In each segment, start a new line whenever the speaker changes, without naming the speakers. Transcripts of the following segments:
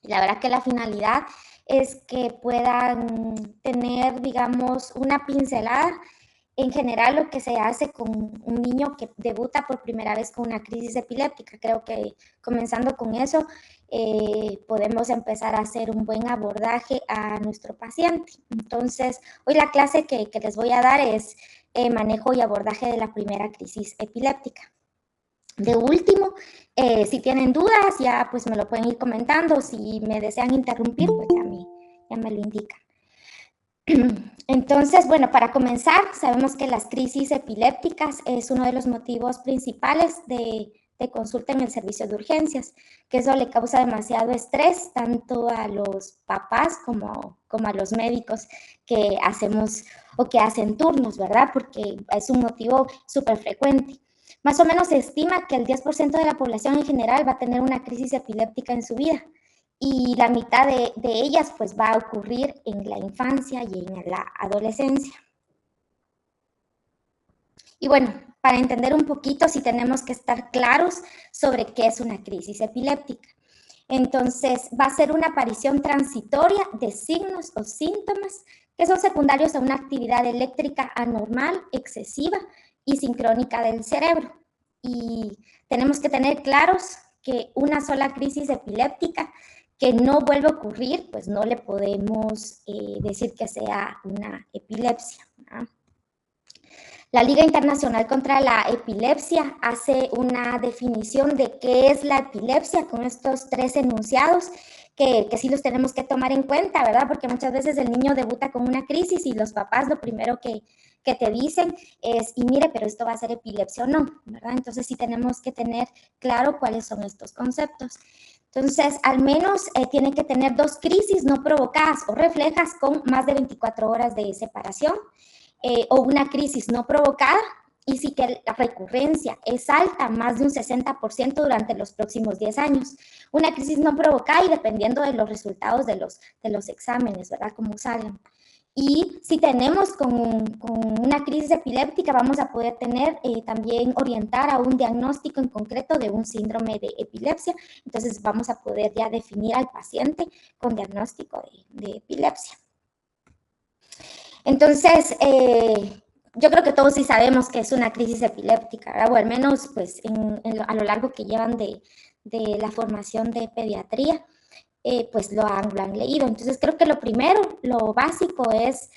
La verdad que la finalidad es que puedan tener, digamos, una pincelada en general lo que se hace con un niño que debuta por primera vez con una crisis epiléptica. Creo que comenzando con eso podemos empezar a hacer un buen abordaje a nuestro paciente. Entonces, hoy la clase que les voy a dar es manejo y abordaje de la primera crisis epiléptica. De último, si tienen dudas, ya pues me lo pueden ir comentando. Si me desean interrumpir, pues ya me lo indican. Entonces, bueno, para comenzar, sabemos que las crisis epilépticas es uno de los motivos principales de consulta en el servicio de urgencias, que eso le causa demasiado estrés tanto a los papás como a los médicos que hacemos o que hacen turnos, ¿verdad? Porque es un motivo súper frecuente. Más o menos se estima que el 10% de la población en general va a tener una crisis epiléptica en su vida, y la mitad de ellas pues va a ocurrir en la infancia y en la adolescencia. Y bueno, para entender un poquito, sí tenemos que estar claros sobre qué es una crisis epiléptica. Entonces, va a ser una aparición transitoria de signos o síntomas que son secundarios a una actividad eléctrica anormal, excesiva y sincrónica del cerebro. Y tenemos que tener claros que una sola crisis epiléptica que no vuelve a ocurrir, pues no le podemos decir que sea una epilepsia, ¿no? La Liga Internacional contra la Epilepsia hace una definición de qué es la epilepsia con estos 3 enunciados que sí los tenemos que tomar en cuenta, ¿verdad? Porque muchas veces el niño debuta con una crisis y los papás lo primero que te dicen es, y mire, pero esto va a ser epilepsia o no, ¿verdad? Entonces sí tenemos que tener claro cuáles son estos conceptos. Entonces, al menos tiene que tener 2 crisis no provocadas o reflejas con más de 24 horas de separación. O una crisis no provocada, y sí que la recurrencia es alta, más de un 60% durante los próximos 10 años. Una crisis no provocada y dependiendo de los resultados de los exámenes, ¿verdad? Como salgan. Y si tenemos con una crisis epiléptica, vamos a poder tener también orientar a un diagnóstico en concreto de un síndrome de epilepsia. Entonces vamos a poder ya definir al paciente con diagnóstico de epilepsia. Entonces, yo creo que todos sí sabemos que es una crisis epiléptica, ¿verdad? O al menos pues a lo largo que llevan de la formación de pediatría, pues lo han leído. Entonces creo que lo primero, lo básico es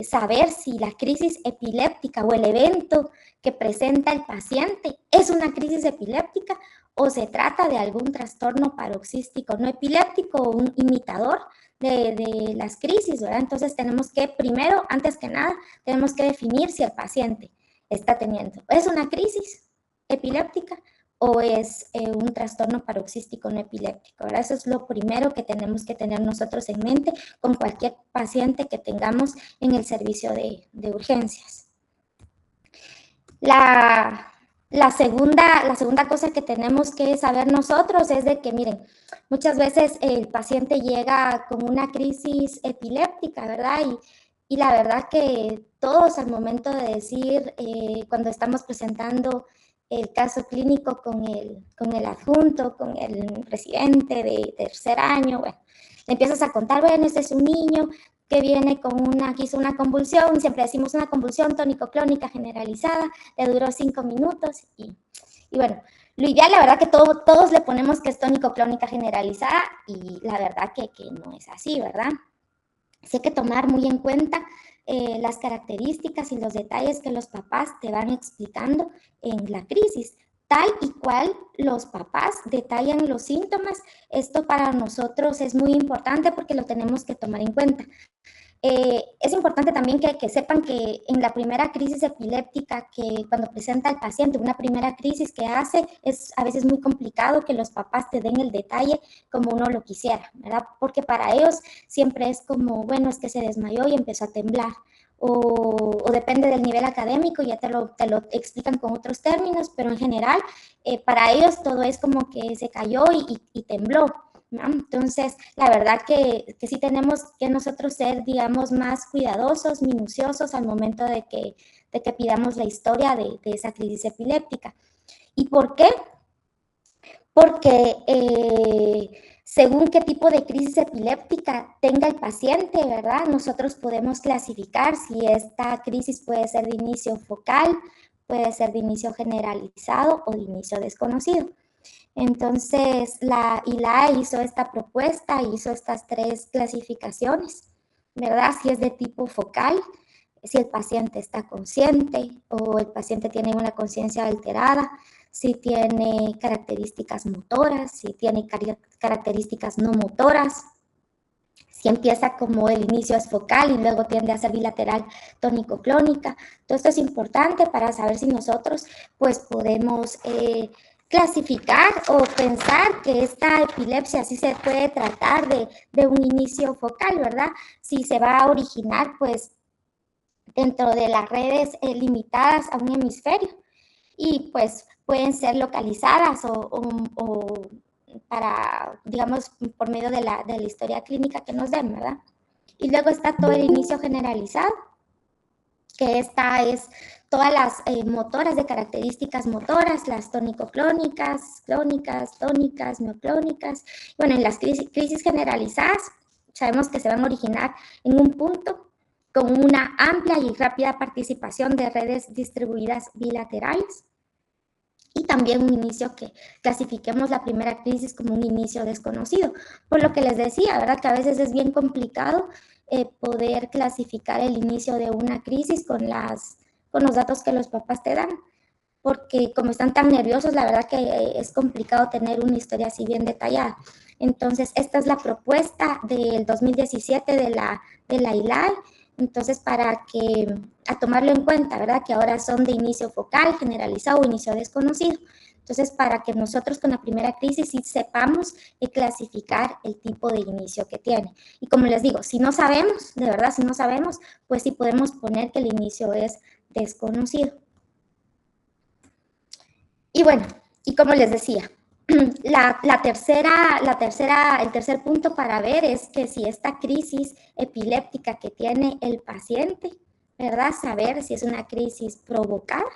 saber si la crisis epiléptica o el evento que presenta el paciente es una crisis epiléptica o se trata de algún trastorno paroxístico no epiléptico o un imitador de las crisis, ¿verdad? Entonces tenemos que primero, antes que nada, tenemos que definir si el paciente está teniendo, ¿es una crisis epiléptica o es un trastorno paroxístico no epiléptico, ¿verdad? Eso es lo primero que tenemos que tener nosotros en mente con cualquier paciente que tengamos en el servicio de urgencias. La segunda cosa que tenemos que saber nosotros es de que, miren, muchas veces el paciente llega con una crisis epiléptica, ¿verdad? Y la verdad que todos al momento de decir, cuando estamos presentando el caso clínico con el adjunto, con el residente de tercer año, bueno, le empiezas a contar, bueno, este es un niño que viene que hizo una convulsión, siempre decimos una convulsión tónico-clónica generalizada, le duró 5 minutos y bueno, lo ideal, la verdad que todos le ponemos que es tónico-clónica generalizada y la verdad que no es así, ¿verdad? Sí hay que tomar muy en cuenta las características y los detalles que los papás te van explicando en la crisis. Tal y cual los papás detallan los síntomas, esto para nosotros es muy importante porque lo tenemos que tomar en cuenta. Es importante también que sepan que en la primera crisis epiléptica, que cuando presenta el paciente una primera crisis que hace, es a veces muy complicado que los papás te den el detalle como uno lo quisiera, ¿verdad? Porque para ellos siempre es como, bueno, es que se desmayó y empezó a temblar. O depende del nivel académico, ya te lo explican con otros términos, pero en general, para ellos todo es como que se cayó y tembló, ¿no? Entonces, la verdad que sí tenemos que nosotros ser, digamos, más cuidadosos, minuciosos al momento de que pidamos la historia de esa crisis epiléptica. ¿Y por qué? Porque Según qué tipo de crisis epiléptica tenga el paciente, ¿verdad? Nosotros podemos clasificar si esta crisis puede ser de inicio focal, puede ser de inicio generalizado o de inicio desconocido. Entonces, la ILAE hizo esta propuesta, hizo estas 3 clasificaciones, ¿verdad? Si es de tipo focal, si el paciente está consciente o el paciente tiene una conciencia alterada, si tiene características motoras, si tiene características no motoras, si empieza como el inicio es focal y luego tiende a ser bilateral tónico-clónica. Todo esto es importante para saber si nosotros pues podemos clasificar o pensar que esta epilepsia sí se puede tratar de un inicio focal, ¿verdad? Si se va a originar pues dentro de las redes limitadas a un hemisferio y pues pueden ser localizadas o para, digamos, por medio de la historia clínica que nos den, ¿verdad? Y luego está todo el inicio generalizado, que esta es todas las motoras de características motoras, las tónico-clónicas, clónicas, tónicas, neoclónicas. Bueno, en las crisis generalizadas sabemos que se van a originar en un punto con una amplia y rápida participación de redes distribuidas bilaterales. Y también un inicio que clasifiquemos la primera crisis como un inicio desconocido. Por lo que les decía, ¿verdad? Que a veces es bien complicado poder clasificar el inicio de una crisis con los datos que los papás te dan. Porque como están tan nerviosos, la verdad que es complicado tener una historia así bien detallada. Entonces, esta es la propuesta del 2017 de la ILAE. Entonces, para que, a tomarlo en cuenta, ¿verdad? Que ahora son de inicio focal, generalizado o inicio desconocido. Entonces, para que nosotros con la primera crisis sí sepamos clasificar el tipo de inicio que tiene. Y como les digo, si no sabemos, de verdad, si no sabemos, pues sí podemos poner que el inicio es desconocido. Y bueno, y como les decía, el tercer punto para ver es que si esta crisis epiléptica que tiene el paciente, ¿verdad? Saber si es una crisis provocada,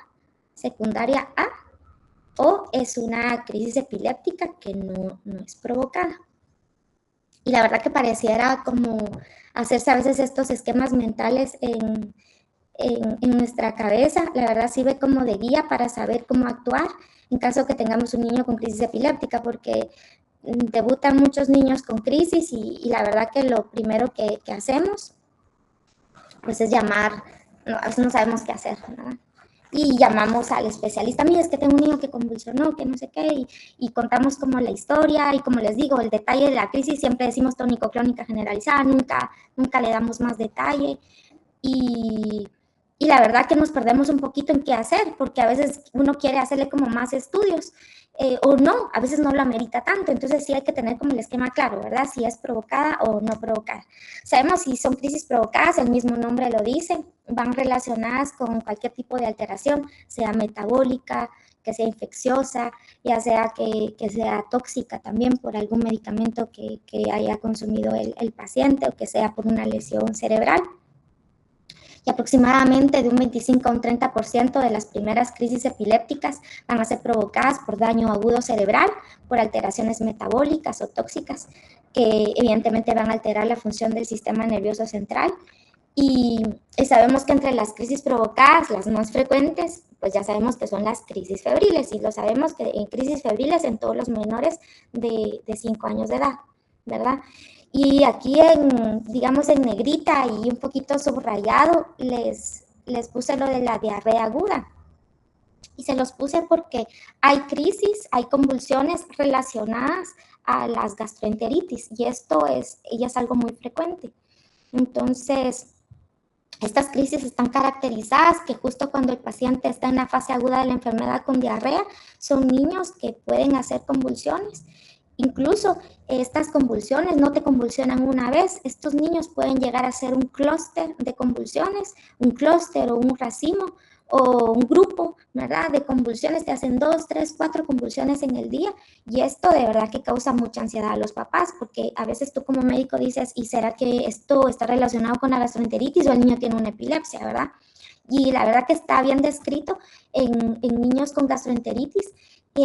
secundaria A, o es una crisis epiléptica que no es provocada. Y la verdad que pareciera como hacerse a veces estos esquemas mentales en nuestra cabeza, la verdad sirve como de guía para saber cómo actuar en caso que tengamos un niño con crisis epiléptica, porque debutan muchos niños con crisis y la verdad que lo primero que hacemos pues es llamar, no, a veces no sabemos qué hacer, ¿verdad? Y llamamos al especialista, mira, es que tengo un niño que convulsionó, que no sé qué, y contamos como la historia, y como les digo, el detalle de la crisis, siempre decimos tónico-clónica generalizada, nunca le damos más detalle, y la verdad que nos perdemos un poquito en qué hacer, porque a veces uno quiere hacerle como más estudios, o no, a veces no lo amerita tanto, entonces sí hay que tener como el esquema claro, ¿verdad? Si es provocada o no provocada. Sabemos si son crisis provocadas, el mismo nombre lo dice, van relacionadas con cualquier tipo de alteración, sea metabólica, que sea infecciosa, ya sea que sea tóxica también por algún medicamento que haya consumido el paciente o que sea por una lesión cerebral. Y aproximadamente de un 25 a un 30% de las primeras crisis epilépticas van a ser provocadas por daño agudo cerebral, por alteraciones metabólicas o tóxicas, que evidentemente van a alterar la función del sistema nervioso central. Y sabemos que entre las crisis provocadas, las más frecuentes, pues ya sabemos que son las crisis febriles, y lo sabemos que en crisis febriles en todos los menores de 5 años de edad, ¿verdad? Y aquí digamos en negrita y un poquito subrayado, les puse lo de la diarrea aguda. Y se los puse porque hay crisis, hay convulsiones relacionadas a las gastroenteritis, y esto es algo muy frecuente. Entonces, estas crisis están caracterizadas que justo cuando el paciente está en la fase aguda de la enfermedad con diarrea, son niños que pueden hacer convulsiones. Incluso estas convulsiones no te convulsionan una vez, estos niños pueden llegar a ser un clúster de convulsiones, un clúster o un racimo o un grupo, ¿verdad? De convulsiones, te hacen 2, 3, 4 convulsiones en el día, y esto de verdad que causa mucha ansiedad a los papás, porque a veces tú como médico dices, ¿y será que esto está relacionado con la gastroenteritis o el niño tiene una epilepsia, verdad? Y la verdad que está bien descrito en niños con gastroenteritis,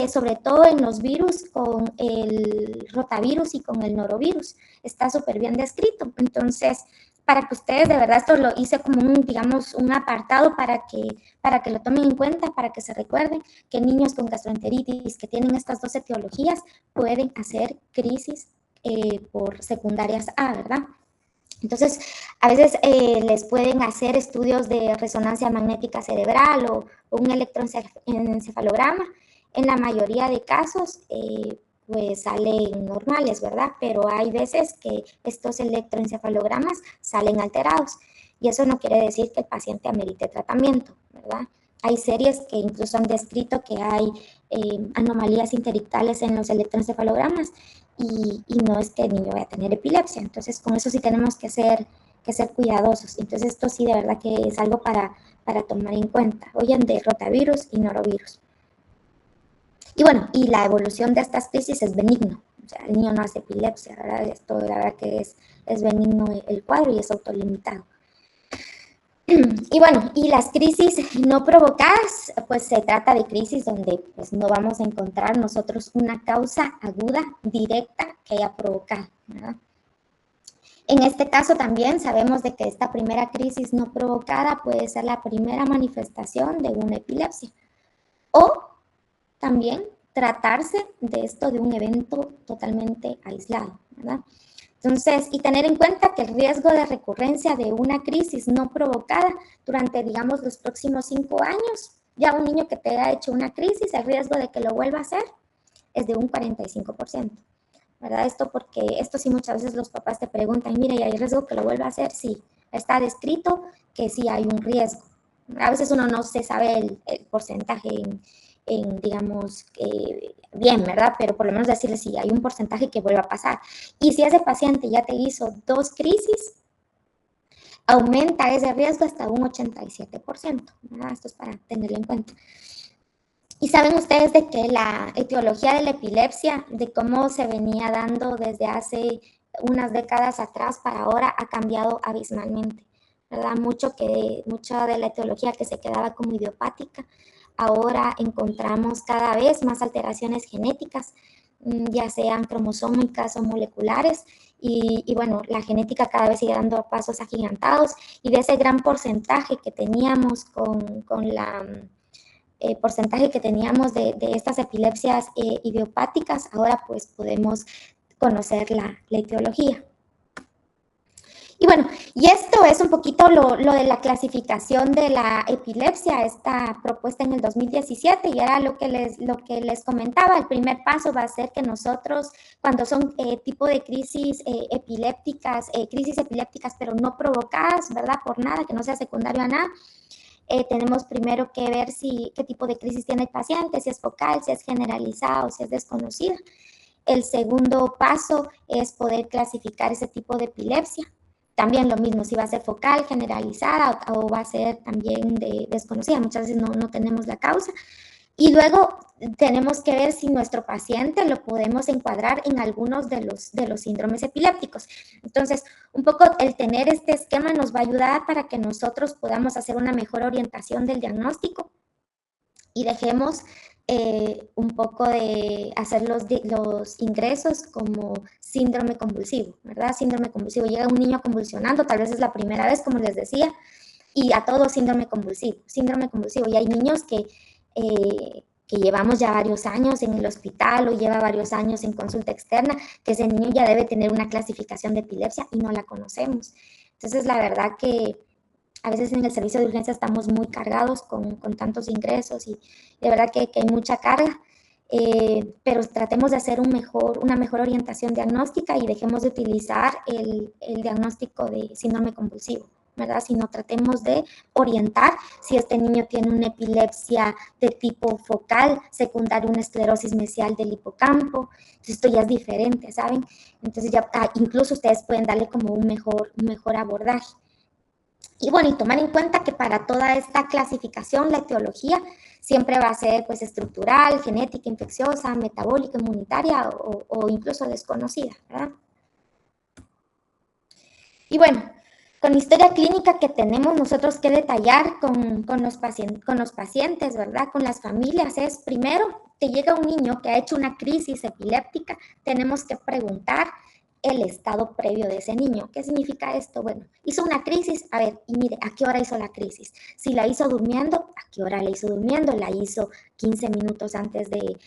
sobre todo en los virus con el rotavirus y con el norovirus. Está súper bien descrito. Entonces, para que ustedes, de verdad, esto lo hice como digamos, un apartado para que lo tomen en cuenta, para que se recuerden que niños con gastroenteritis que tienen estas dos etiologías pueden hacer crisis por secundarias A, ¿verdad? Entonces, a veces les pueden hacer estudios de resonancia magnética cerebral o un electroencefalograma. En la mayoría de casos, pues salen normales, ¿verdad? Pero hay veces que estos electroencefalogramas salen alterados. Y eso no quiere decir que el paciente amerite tratamiento, ¿verdad? Hay series que incluso han descrito que hay anomalías interictales en los electroencefalogramas y no es que el niño vaya a tener epilepsia. Entonces, con eso sí tenemos que ser cuidadosos. Entonces, esto sí de verdad que es algo para tomar en cuenta. Oyen de rotavirus y norovirus. Y bueno, y la evolución de estas crisis es benigno. O sea, el niño no hace epilepsia, ¿verdad? Esto la verdad que es benigno el cuadro y es autolimitado. Y bueno, y las crisis no provocadas, pues se trata de crisis donde pues no vamos a encontrar nosotros una causa aguda, directa, que haya provocado, ¿verdad? En este caso también sabemos de que esta primera crisis no provocada puede ser la primera manifestación de una epilepsia o también tratarse de esto de un evento totalmente aislado, ¿verdad? Entonces, y tener en cuenta que el riesgo de recurrencia de una crisis no provocada durante, digamos, los próximos 5 años, ya un niño que te haya hecho una crisis, el riesgo de que lo vuelva a hacer es de un 45%, ¿verdad? Esto porque, esto sí muchas veces los papás te preguntan, mira, ¿y hay riesgo que lo vuelva a hacer? Sí, está descrito que sí hay un riesgo. A veces uno no se sabe el porcentaje digamos, bien, ¿verdad? Pero por lo menos decirle si hay un porcentaje que vuelva a pasar. Y si ese paciente ya te hizo 2 crisis, aumenta ese riesgo hasta un 87%, ¿verdad? Esto es para tenerlo en cuenta. Y saben ustedes de que la etiología de la epilepsia, de cómo se venía dando desde hace unas décadas atrás para ahora, ha cambiado abismalmente, ¿verdad? Mucha de la etiología que se quedaba como idiopática, ahora encontramos cada vez más alteraciones genéticas, ya sean cromosómicas o moleculares, y bueno, la genética cada vez sigue dando pasos agigantados, y de ese gran porcentaje que teníamos con la porcentaje que teníamos de estas epilepsias idiopáticas, ahora pues podemos conocer la etiología. Y bueno, y esto es un poquito lo de la clasificación de la epilepsia, esta propuesta en el 2017, y era lo que les comentaba. El primer paso va a ser que nosotros, cuando son tipo de crisis epilépticas, pero no provocadas, ¿verdad? Por nada, que no sea secundario a nada, tenemos primero que ver qué tipo de crisis tiene el paciente, si es focal, si es generalizada o si es desconocida. El segundo paso es poder clasificar ese tipo de epilepsia. También lo mismo, si va a ser focal, generalizada o va a ser también desconocida. Muchas veces no tenemos la causa. Y luego tenemos que ver si nuestro paciente lo podemos encuadrar en algunos de los síndromes epilépticos. Entonces, un poco el tener este esquema nos va a ayudar para que nosotros podamos hacer una mejor orientación del diagnóstico y dejemos un poco de hacer los ingresos como síndrome convulsivo, ¿verdad? Síndrome convulsivo. Llega un niño convulsionando, tal vez es la primera vez, como les decía, y a todo síndrome convulsivo. Y hay niños que llevamos ya varios años en el hospital o lleva varios años en consulta externa, que ese niño ya debe tener una clasificación de epilepsia y no la conocemos. Entonces, la verdad que a veces en el servicio de urgencia estamos muy cargados con tantos ingresos y de verdad que hay mucha carga, pero tratemos de hacer una mejor orientación diagnóstica y dejemos de utilizar el diagnóstico de síndrome convulsivo, ¿verdad? Sino tratemos de orientar si este niño tiene una epilepsia de tipo focal, secundaria una esclerosis mesial del hipocampo. Entonces esto ya es diferente, ¿saben? Entonces ya incluso ustedes pueden darle como un mejor abordaje. Y bueno, y tomar en cuenta que para toda esta clasificación, la etiología siempre va a ser pues estructural, genética, infecciosa, metabólica, inmunitaria o incluso desconocida, ¿verdad? Y bueno, con la historia clínica que tenemos nosotros que detallar con los pacientes, ¿verdad? Con las familias es primero te llega un niño que ha hecho una crisis epiléptica, tenemos que preguntar el estado previo de ese niño. ¿Qué significa esto? Bueno, hizo una crisis, a ver, y mire, ¿a qué hora hizo la crisis? Si la hizo durmiendo, ¿a qué hora la hizo durmiendo? La hizo 15 minutos antes de,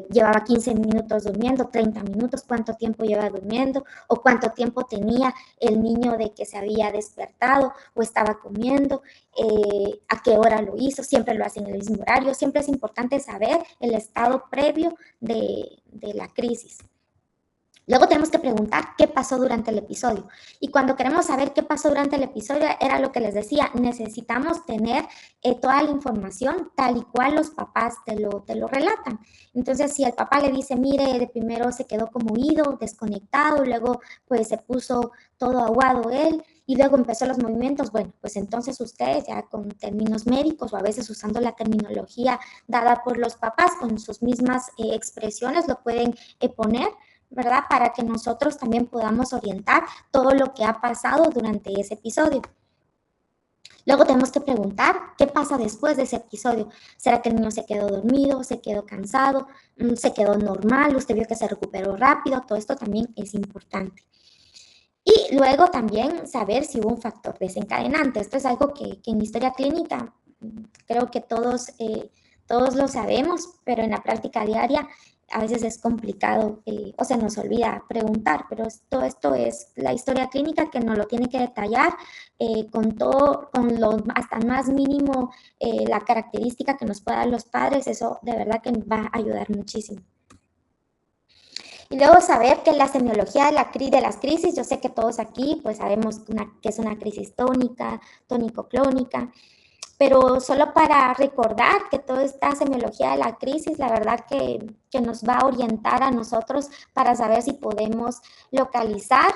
llevaba 15 minutos durmiendo, 30 minutos, ¿cuánto tiempo lleva durmiendo? ¿O cuánto tiempo tenía el niño de que se había despertado o estaba comiendo? ¿A qué hora lo hizo? Siempre lo hace en el mismo horario. Siempre es importante saber el estado previo de la crisis. Luego tenemos que preguntar qué pasó durante el episodio. Y cuando queremos saber qué pasó durante el episodio, era lo que les decía, necesitamos tener toda la información tal y cual los papás te lo relatan. Entonces, si el papá le dice, mire, de primero se quedó como oído, desconectado, luego pues se puso todo aguado él, y luego empezó los movimientos, bueno, pues entonces ustedes ya con términos médicos o a veces usando la terminología dada por los papás con sus mismas expresiones lo pueden poner, ¿verdad? Para que nosotros también podamos orientar todo lo que ha pasado durante ese episodio. Luego tenemos que preguntar qué pasa después de ese episodio. ¿Será que el niño se quedó dormido, se quedó cansado, se quedó normal, usted vio que se recuperó rápido? Todo esto también es importante. Y luego también saber si hubo un factor desencadenante. Esto es algo que en historia clínica creo que todos lo sabemos, pero en la práctica diaria a veces es complicado o se nos olvida preguntar, pero todo esto es la historia clínica que nos lo tiene que detallar con todo, con lo hasta más mínimo, la característica que nos puedan dar los padres, eso de verdad que va a ayudar muchísimo. Y luego saber que la semiología de las crisis, yo sé que todos aquí pues sabemos que es una crisis tónica, tónico-clónica, pero solo para recordar que toda esta semiología de la crisis, la verdad que nos va a orientar a nosotros para saber si podemos localizar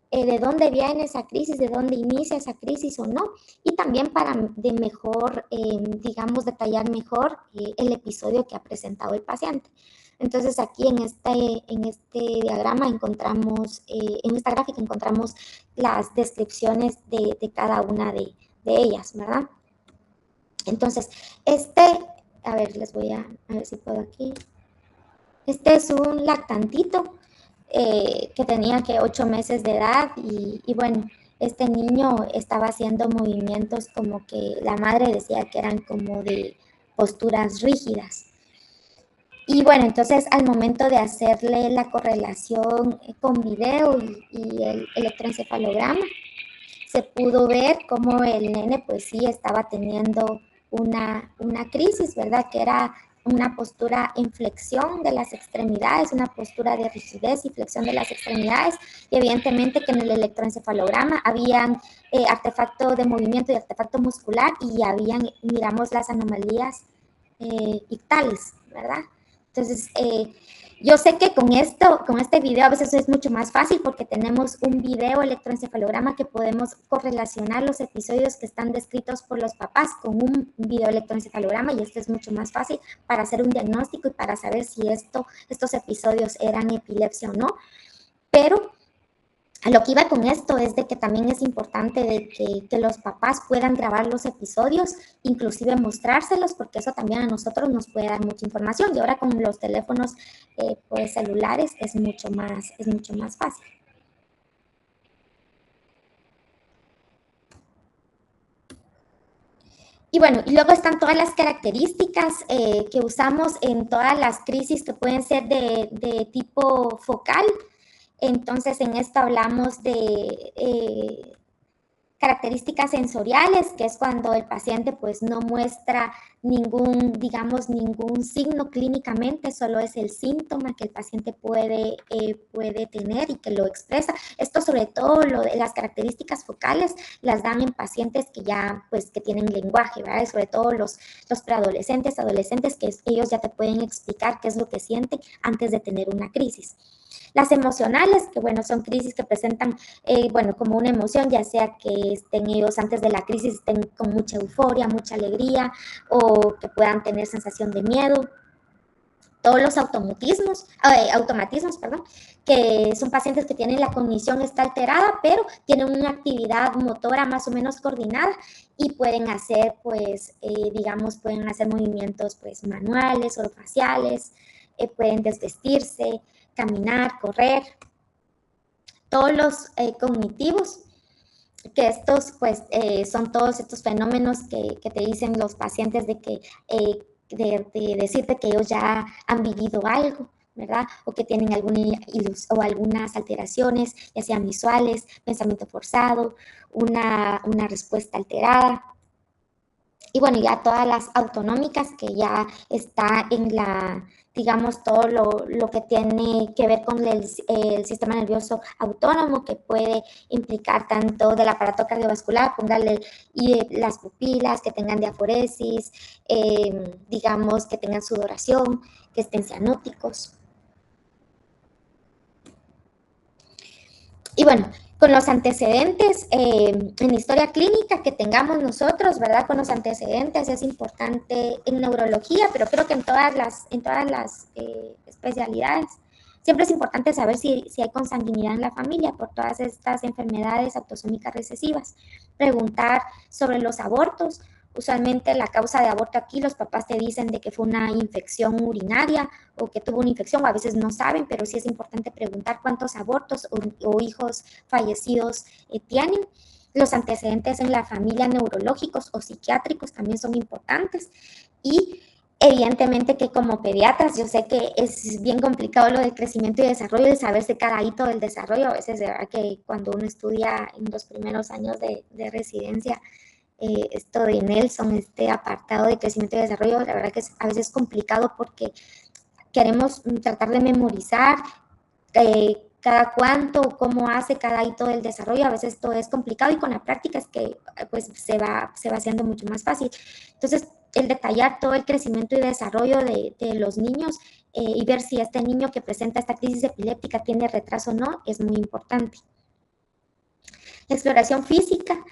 de dónde viene esa crisis, de dónde inicia esa crisis o no, y también para de mejor, digamos, detallar mejor el episodio que ha presentado el paciente. Entonces aquí en este diagrama encontramos, en esta gráfica encontramos las descripciones de cada una de ellas, ¿verdad? Entonces, a ver, les voy a ver si puedo aquí. Este es un lactantito que tenía 8 meses de edad y bueno, este niño estaba haciendo movimientos como que la madre decía que eran como de posturas rígidas. Y bueno, entonces al momento de hacerle la correlación con video y el electroencefalograma, se pudo ver cómo el nene pues sí estaba teniendo una crisis, ¿verdad? Que era una postura en flexión de las extremidades, una postura de rigidez y flexión de las extremidades, y evidentemente que en el electroencefalograma habían artefacto de movimiento y artefacto muscular y habían, miramos las anomalías ictales, ¿verdad? Entonces, yo sé que con este video a veces es mucho más fácil porque tenemos un video electroencefalograma que podemos correlacionar los episodios que están descritos por los papás con un video electroencefalograma y esto es mucho más fácil para hacer un diagnóstico y para saber si estos episodios eran epilepsia o no. Pero a lo que iba con esto es de que también es importante de que los papás puedan grabar los episodios, inclusive mostrárselos, porque eso también a nosotros nos puede dar mucha información. Y ahora con los teléfonos pues, celulares es mucho más fácil. Y bueno, y luego están todas las características que usamos en todas las crisis que pueden ser de tipo focal. Entonces, en esto hablamos de características sensoriales, que es cuando el paciente pues no muestra ningún signo clínicamente, solo es el síntoma que el paciente puede tener y que lo expresa. Esto sobre todo las características focales las dan en pacientes que ya pues que tienen lenguaje, ¿verdad? Y sobre todo los preadolescentes, adolescentes, que ellos ya te pueden explicar qué es lo que sienten antes de tener una crisis. Las emocionales, que bueno, son crisis que presentan, como una emoción, ya sea que estén ellos antes de la crisis, estén con mucha euforia, mucha alegría, o que puedan tener sensación de miedo. todos los automatismos, perdón, que son pacientes que tienen la cognición está alterada, pero tienen una actividad motora más o menos coordinada y pueden hacer, pues, digamos, pueden hacer movimientos, pues, manuales, orofaciales, pueden desvestirse, caminar, correr, todos los cognitivos, que estos, pues, son todos estos fenómenos que te dicen los pacientes de que, de decirte que ellos ya han vivido algo, ¿verdad? O que tienen o algunas alteraciones, ya sean visuales, pensamiento forzado, una respuesta alterada. Y bueno, ya todas las autonómicas que ya está en digamos, todo lo que tiene que ver con el sistema nervioso autónomo, que puede implicar tanto del aparato cardiovascular, póngale y las pupilas, que tengan diaforesis, digamos, que tengan sudoración, que estén cianóticos. Y bueno, con los antecedentes en historia clínica que tengamos nosotros, ¿verdad? Con los antecedentes es importante en neurología, pero creo que en todas las especialidades. Siempre es importante saber si hay consanguinidad en la familia por todas estas enfermedades autosómicas recesivas. Preguntar sobre los abortos. Usualmente la causa de aborto aquí, los papás te dicen de que fue una infección urinaria o que tuvo una infección, o a veces no saben, pero sí es importante preguntar cuántos abortos o hijos fallecidos tienen. Los antecedentes en la familia neurológicos o psiquiátricos también son importantes. Y evidentemente que como pediatras, yo sé que es bien complicado lo del crecimiento y desarrollo, de saberse cada hito del desarrollo. A veces de verdad que cuando uno estudia en los primeros años de residencia, esto de Nelson, este apartado de crecimiento y desarrollo, la verdad que es a veces complicado porque queremos tratar de memorizar cada cuánto, cómo hace cada hito del desarrollo. A veces todo es complicado y con la práctica es que pues se va haciendo mucho más fácil. Entonces, el detallar todo el crecimiento y desarrollo de los niños y ver si este niño que presenta esta crisis epiléptica tiene retraso o no es muy importante. La exploración física,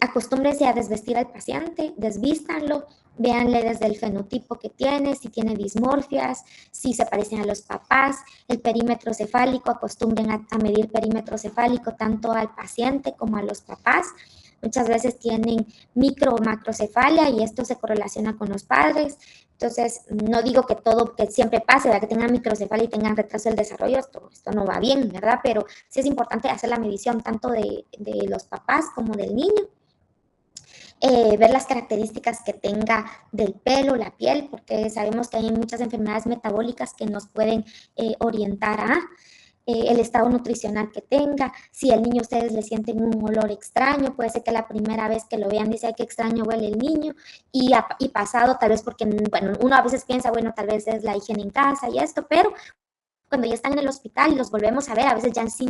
acostúmbrense a desvestir al paciente, desvístanlo, véanle desde el fenotipo que tiene, si tiene dismorfias, si se parecen a los papás, el perímetro cefálico, acostumbren a medir perímetro cefálico tanto al paciente como a los papás. Muchas veces tienen micro o macrocefalia y esto se correlaciona con los padres. Entonces, no digo que todo, que siempre pase, ¿verdad? Que tengan microcefalia y tengan retraso del desarrollo, esto no va bien, ¿verdad? Pero sí es importante hacer la medición tanto de los papás como del niño. Ver las características que tenga del pelo, la piel, porque sabemos que hay muchas enfermedades metabólicas que nos pueden orientar a el estado nutricional que tenga, si el niño ustedes le sienten un olor extraño, puede ser que la primera vez que lo vean dice, ay, qué extraño huele el niño, y pasado tal vez porque, bueno, uno a veces piensa, bueno, tal vez es la higiene en casa y esto, pero cuando ya están en el hospital y los volvemos a ver, a veces ya sí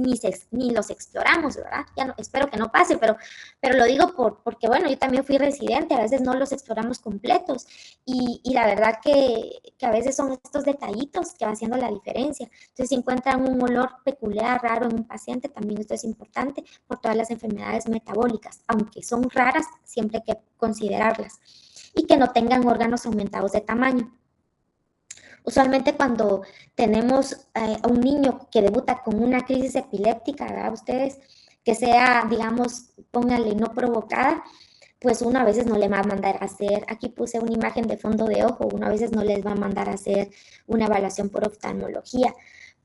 ni los exploramos, ¿verdad? Ya no, espero que no pase, pero lo digo porque, bueno, yo también fui residente, a veces no los exploramos completos y la verdad que a veces son estos detallitos que van haciendo la diferencia. Entonces, si encuentran un olor peculiar, raro en un paciente, también esto es importante por todas las enfermedades metabólicas, aunque son raras, siempre hay que considerarlas y que no tengan órganos aumentados de tamaño. Usualmente cuando tenemos a un niño que debuta con una crisis epiléptica, ¿verdad? Ustedes, que sea, digamos, pónganle no provocada, pues uno a veces no le va a mandar a hacer, aquí puse una imagen de fondo de ojo, uno a veces no les va a mandar a hacer una evaluación por oftalmología,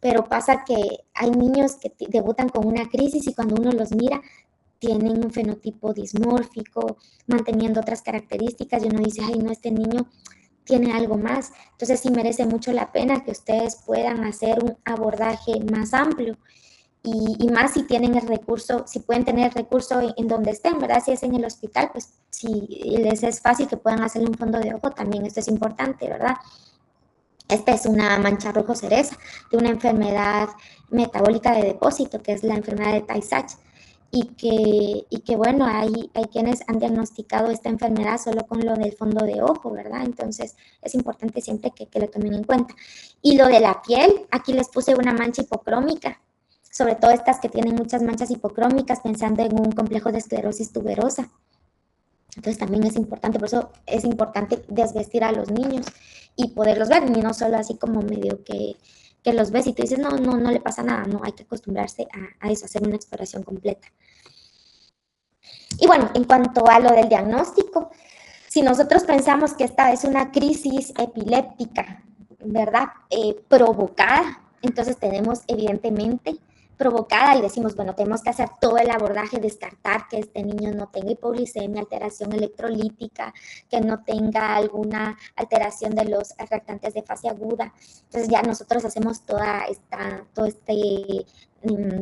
pero pasa que hay niños que debutan con una crisis y cuando uno los mira, tienen un fenotipo dismórfico, manteniendo otras características y uno dice, ay, no, este niño tiene algo más. Entonces sí merece mucho la pena que ustedes puedan hacer un abordaje más amplio y más si tienen el recurso, si pueden tener el recurso en donde estén, ¿verdad? Si es en el hospital, pues si les es fácil que puedan hacerle un fondo de ojo, también esto es importante, ¿verdad? Esta es una mancha rojo cereza de una enfermedad metabólica de depósito, que es la enfermedad de Tay-Sachs. Y que bueno, hay quienes han diagnosticado esta enfermedad solo con lo del fondo de ojo, ¿verdad? Entonces es importante siempre que lo tomen en cuenta. Y lo de la piel, aquí les puse una mancha hipocrómica, sobre todo estas que tienen muchas manchas hipocrómicas, pensando en un complejo de esclerosis tuberosa. Entonces también es importante, por eso es importante desvestir a los niños y poderlos ver, y no solo así como medio que los ves y te dices, no le pasa nada, no, hay que acostumbrarse a eso, a hacer una exploración completa. Y bueno, en cuanto a lo del diagnóstico, si nosotros pensamos que esta es una crisis epiléptica, ¿verdad? Provocada, entonces tenemos evidentemente provocada y decimos, bueno, tenemos que hacer todo el abordaje, descartar que este niño no tenga hipoglicemia, alteración electrolítica, que no tenga alguna alteración de los reactantes de fase aguda. Entonces ya nosotros hacemos todo este,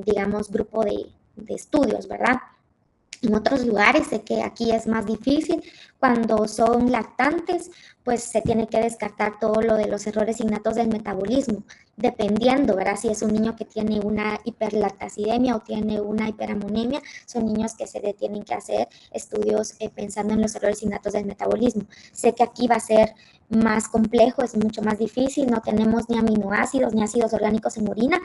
digamos, grupo de estudios, ¿verdad? En otros lugares, sé que aquí es más difícil, cuando son lactantes, pues se tiene que descartar todo lo de los errores innatos del metabolismo, dependiendo, ¿verdad? Si es un niño que tiene una hiperlactacidemia o tiene una hiperamonemia, son niños que se le tienen que hacer estudios pensando en los errores innatos del metabolismo. Sé que aquí va a ser más complejo, es mucho más difícil, no tenemos ni aminoácidos ni ácidos orgánicos en orina,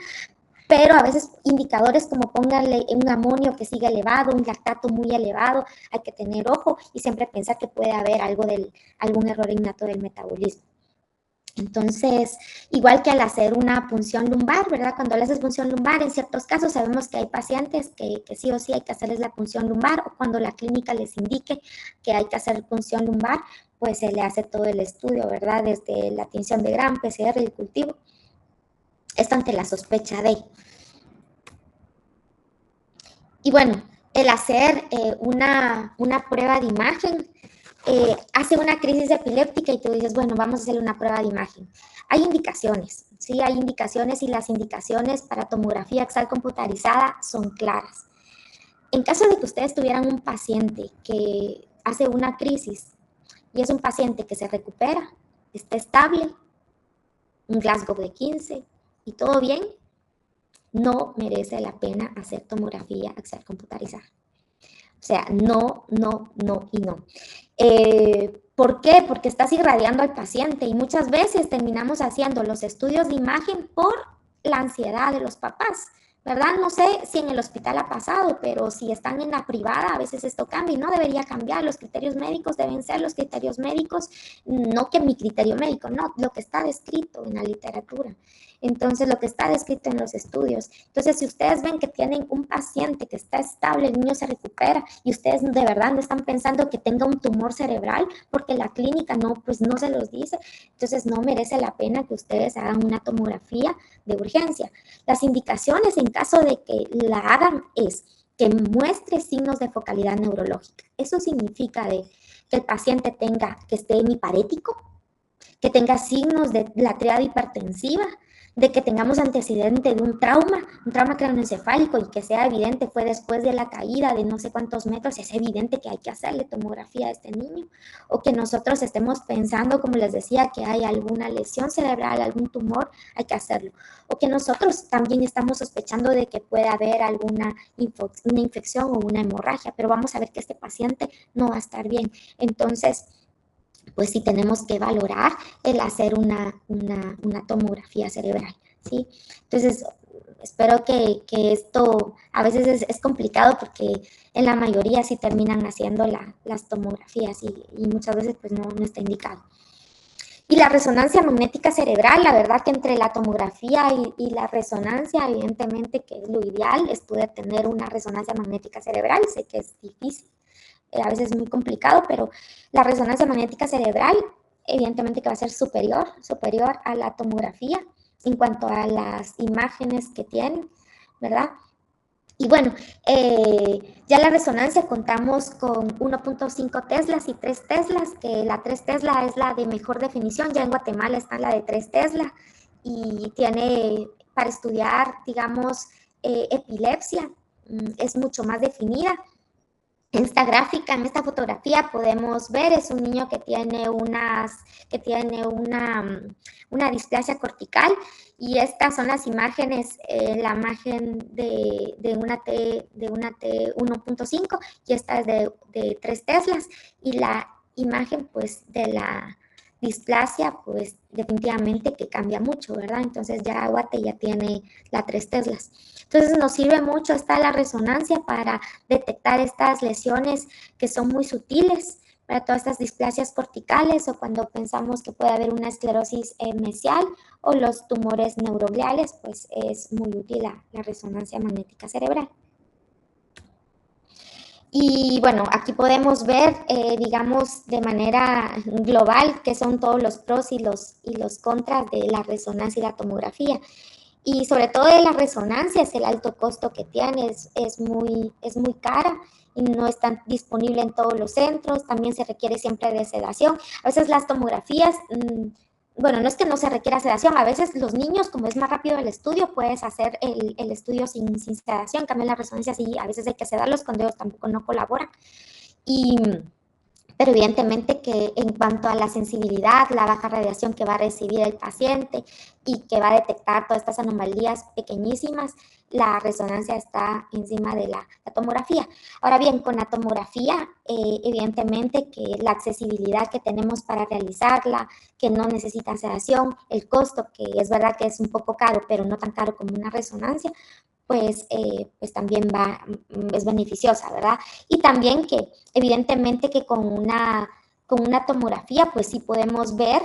pero a veces indicadores como pónganle un amonio que siga elevado, un lactato muy elevado, hay que tener ojo y siempre pensar que puede haber algún error innato del metabolismo. Entonces, igual que al hacer una punción lumbar, ¿verdad? Cuando le haces punción lumbar, en ciertos casos sabemos que hay pacientes que sí o sí hay que hacerles la punción lumbar, o cuando la clínica les indique que hay que hacer punción lumbar, pues se le hace todo el estudio, ¿verdad? Desde la tinción de Gram, PCR y el cultivo. Esto ante la sospecha de. Y bueno, el hacer una prueba de imagen hace una crisis epiléptica y tú dices, bueno, vamos a hacerle una prueba de imagen. Hay indicaciones, ¿sí? Hay indicaciones y las indicaciones para tomografía axial computarizada son claras. En caso de que ustedes tuvieran un paciente que hace una crisis y es un paciente que se recupera, está estable, un Glasgow de 15 y todo bien, no merece la pena hacer tomografía axial computarizada. O sea, no, no, no y no. ¿Por qué? Porque estás irradiando al paciente y muchas veces terminamos haciendo los estudios de imagen por la ansiedad de los papás, ¿verdad? No sé si en el hospital ha pasado, pero si están en la privada, a veces esto cambia y no debería cambiar. Los criterios médicos deben ser los criterios médicos, no que mi criterio médico, no, lo que está descrito en la literatura. Entonces, lo que está descrito en los estudios. Entonces, si ustedes ven que tienen un paciente que está estable, el niño se recupera y ustedes de verdad no están pensando que tenga un tumor cerebral porque la clínica no, pues no se los dice, entonces no merece la pena que ustedes hagan una tomografía de urgencia. Las indicaciones en caso de que la hagan es que muestre signos de focalidad neurológica. Eso significa que el paciente que esté hemiparético, que tenga signos de la triada hipertensiva, de que tengamos antecedente de un trauma craneoencefálico y que sea evidente fue después de la caída de no sé cuántos metros, es evidente que hay que hacerle tomografía a este niño, o que nosotros estemos pensando, como les decía, que hay alguna lesión cerebral, algún tumor, hay que hacerlo, o que nosotros también estamos sospechando de que puede haber alguna una infección o una hemorragia, pero vamos a ver que este paciente no va a estar bien. Entonces, pues sí tenemos que valorar el hacer una tomografía cerebral, ¿sí? Entonces, espero que esto a veces es complicado porque en la mayoría sí terminan haciendo las tomografías y muchas veces pues no está indicado. Y la resonancia magnética cerebral, la verdad que entre la tomografía y la resonancia, evidentemente que es lo ideal, es poder tener una resonancia magnética cerebral, sé que es difícil, a veces es muy complicado, pero la resonancia magnética cerebral evidentemente que va a ser superior a la tomografía en cuanto a las imágenes que tienen, ¿verdad? Y bueno, ya la resonancia contamos con 1.5 teslas y 3 teslas, que la 3 tesla es la de mejor definición, ya en Guatemala está la de 3 tesla y tiene para estudiar, digamos, epilepsia, es mucho más definida. En esta gráfica, en esta fotografía podemos ver, es un niño que tiene una displasia cortical y estas son las imágenes, la imagen de una T 1.5 y esta es de 3 teslas y la imagen pues displasia, pues definitivamente que cambia mucho, ¿verdad? Entonces ya Guate ya tiene la 3 Teslas. Entonces nos sirve mucho esta la resonancia para detectar estas lesiones que son muy sutiles, para todas estas displasias corticales o cuando pensamos que puede haber una esclerosis mesial o los tumores neurogliales, pues es muy útil la resonancia magnética cerebral. Y bueno, aquí podemos ver, digamos, de manera global qué son todos los pros y los contras de la resonancia y la tomografía. Y sobre todo de la resonancia es el alto costo que tiene, es muy cara y no está disponible en todos los centros, también se requiere siempre de sedación. A veces las tomografías, bueno, no es que no se requiera sedación, a veces los niños, como es más rápido el estudio, puedes hacer el estudio sin sedación, en cambio la resonancia sí, a veces hay que sedarlos cuando ellos tampoco no colaboran. Y pero evidentemente que en cuanto a la sensibilidad, la baja radiación que va a recibir el paciente y que va a detectar todas estas anomalías pequeñísimas, la resonancia está encima de la tomografía. Ahora bien, con la tomografía, evidentemente que la accesibilidad que tenemos para realizarla, que no necesita sedación, el costo, que es verdad que es un poco caro, pero no tan caro como una resonancia, pues también es beneficiosa, ¿verdad? Y también que evidentemente que con una tomografía pues sí podemos ver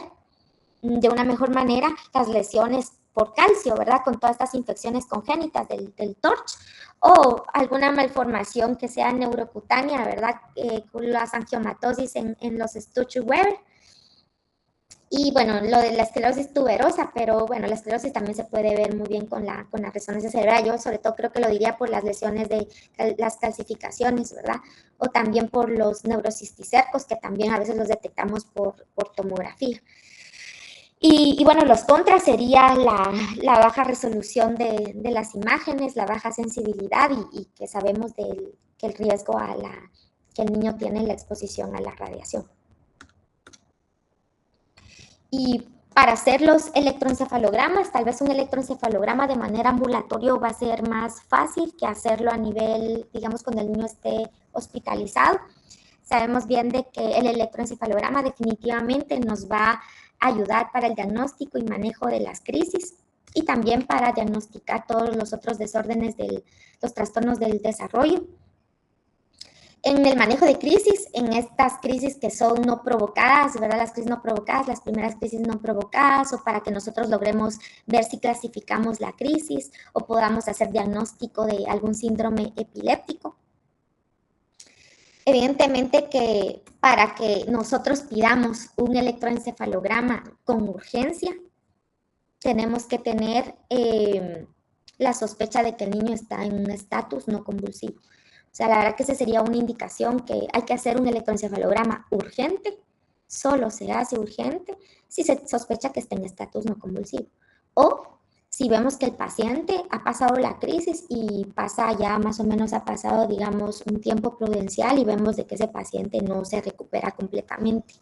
de una mejor manera las lesiones por calcio, ¿verdad? Con todas estas infecciones congénitas del TORCH o alguna malformación que sea neurocutánea, ¿verdad? Con las angiomatosis en los Stutzsch-Weber. Y bueno, lo de la esclerosis tuberosa, pero bueno, la esclerosis también se puede ver muy bien con la resonancia cerebral. Yo sobre todo creo que lo diría por las lesiones de las calcificaciones, ¿verdad? O también por los neurocisticercos, que también a veces los detectamos por tomografía. Y bueno, los contras sería la baja resolución de las imágenes, la baja sensibilidad y que sabemos que el riesgo que el niño tiene en la exposición a la radiación. Y para hacer los electroencefalogramas, tal vez un electroencefalograma de manera ambulatorio va a ser más fácil que hacerlo a nivel, digamos, cuando el niño esté hospitalizado. Sabemos bien de que el electroencefalograma definitivamente nos va a ayudar para el diagnóstico y manejo de las crisis y también para diagnosticar todos los otros desórdenes los trastornos del desarrollo. En el manejo de crisis, en estas crisis que son no provocadas, ¿verdad? Las crisis no provocadas, las primeras crisis no provocadas, o para que nosotros logremos ver si clasificamos la crisis o podamos hacer diagnóstico de algún síndrome epiléptico. Evidentemente que para que nosotros pidamos un electroencefalograma con urgencia, tenemos que tener la sospecha de que el niño está en un estatus no convulsivo. O sea, la verdad que esa sería una indicación que hay que hacer un electroencefalograma urgente, solo se hace urgente si se sospecha que está en estatus no convulsivo. O si vemos que el paciente ha pasado la crisis y pasa ya más o menos, ha pasado, digamos, un tiempo prudencial y vemos de que ese paciente no se recupera completamente.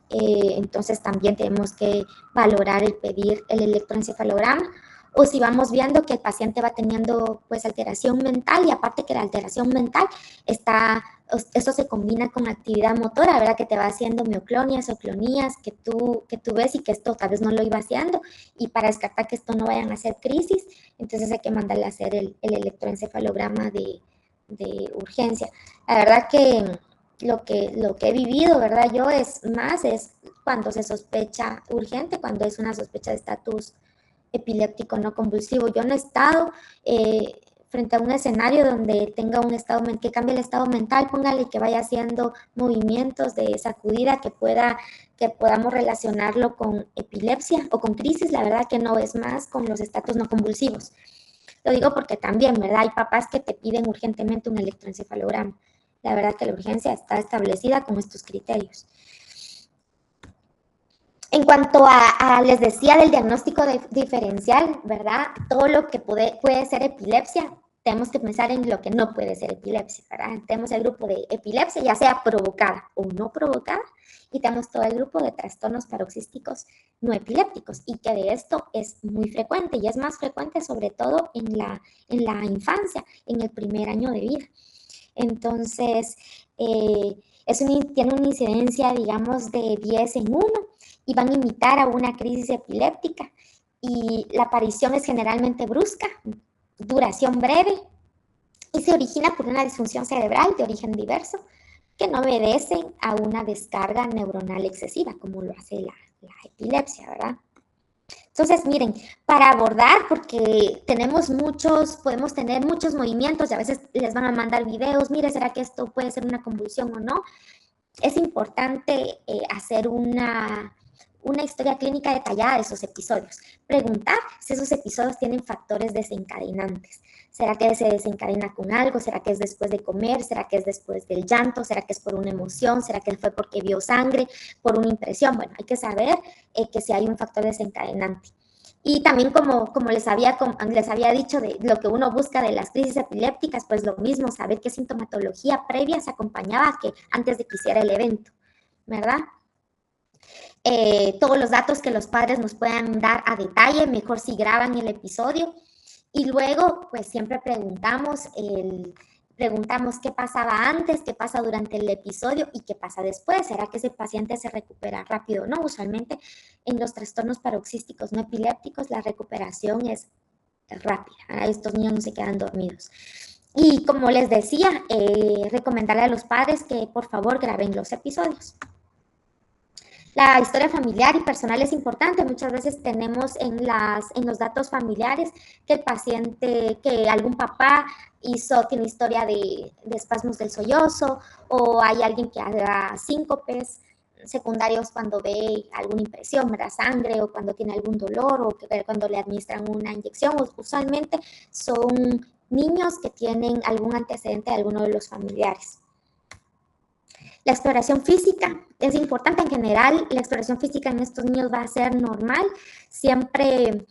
Entonces también tenemos que valorar el pedir el electroencefalograma o si vamos viendo que el paciente va teniendo pues alteración mental y aparte que la alteración mental eso se combina con actividad motora, ¿verdad? Que te va haciendo mioclonias o clonías que tú ves y que esto tal vez no lo iba haciendo y para descartar que esto no vayan a ser crisis, entonces hay que mandarle a hacer el electroencefalograma de urgencia. La verdad que lo que he vivido, ¿verdad? Yo es cuando se sospecha urgente, cuando es una sospecha de estatus epiléptico no convulsivo. Yo no he estado frente a un escenario donde tenga un estado, que cambie el estado mental, póngale que vaya haciendo movimientos de sacudida que podamos relacionarlo con epilepsia o con crisis, la verdad que no es más con los estatus no convulsivos. Lo digo porque también, ¿verdad? Hay papás que te piden urgentemente un electroencefalograma. La verdad que la urgencia está establecida con estos criterios. En cuanto les decía del diagnóstico diferencial, ¿verdad? Todo lo que puede ser epilepsia, tenemos que pensar en lo que no puede ser epilepsia, ¿verdad? Tenemos el grupo de epilepsia, ya sea provocada o no provocada, y tenemos todo el grupo de trastornos paroxísticos no epilépticos, y que de esto es muy frecuente, y es más frecuente sobre todo en la infancia, en el primer año de vida. Entonces, tiene una incidencia, digamos, de 10 en 1, y van a imitar a una crisis epiléptica. Y la aparición es generalmente brusca, duración breve y se origina por una disfunción cerebral de origen diverso que no obedecen a una descarga neuronal excesiva, como lo hace la epilepsia, ¿verdad? Entonces, miren, para abordar, porque podemos tener muchos movimientos y a veces les van a mandar videos, mire, ¿será que esto puede ser una convulsión o no? Es importante hacer una historia clínica detallada de esos episodios. Preguntar si esos episodios tienen factores desencadenantes. ¿Será que se desencadena con algo? ¿Será que es después de comer? ¿Será que es después del llanto? ¿Será que es por una emoción? ¿Será que fue porque vio sangre? ¿Por una impresión? Bueno, hay que saber que si hay un factor desencadenante. Y también como les había dicho de lo que uno busca de las crisis epilépticas, pues lo mismo, saber qué sintomatología previa se acompañaba que antes de que hiciera el evento, ¿verdad? Todos los datos que los padres nos puedan dar a detalle, mejor si graban el episodio. Y luego, pues siempre preguntamos qué pasaba antes, qué pasa durante el episodio y qué pasa después. ¿Será que ese paciente se recupera rápido o no? Usualmente en los trastornos paroxísticos no epilépticos la recuperación es rápida. Estos niños no se quedan dormidos. Y como les decía, recomendarle a los padres que por favor graben los episodios. La historia familiar y personal es importante. Muchas veces tenemos en los datos familiares que el paciente, que algún papá tiene historia de espasmos del sollozo, o hay alguien que haga síncopes secundarios cuando ve alguna impresión, ¿verdad? Sangre, o cuando tiene algún dolor, o cuando le administran una inyección. Usualmente son niños que tienen algún antecedente de alguno de los familiares. La exploración física es importante en general. La exploración física en estos niños va a ser normal. Siempre,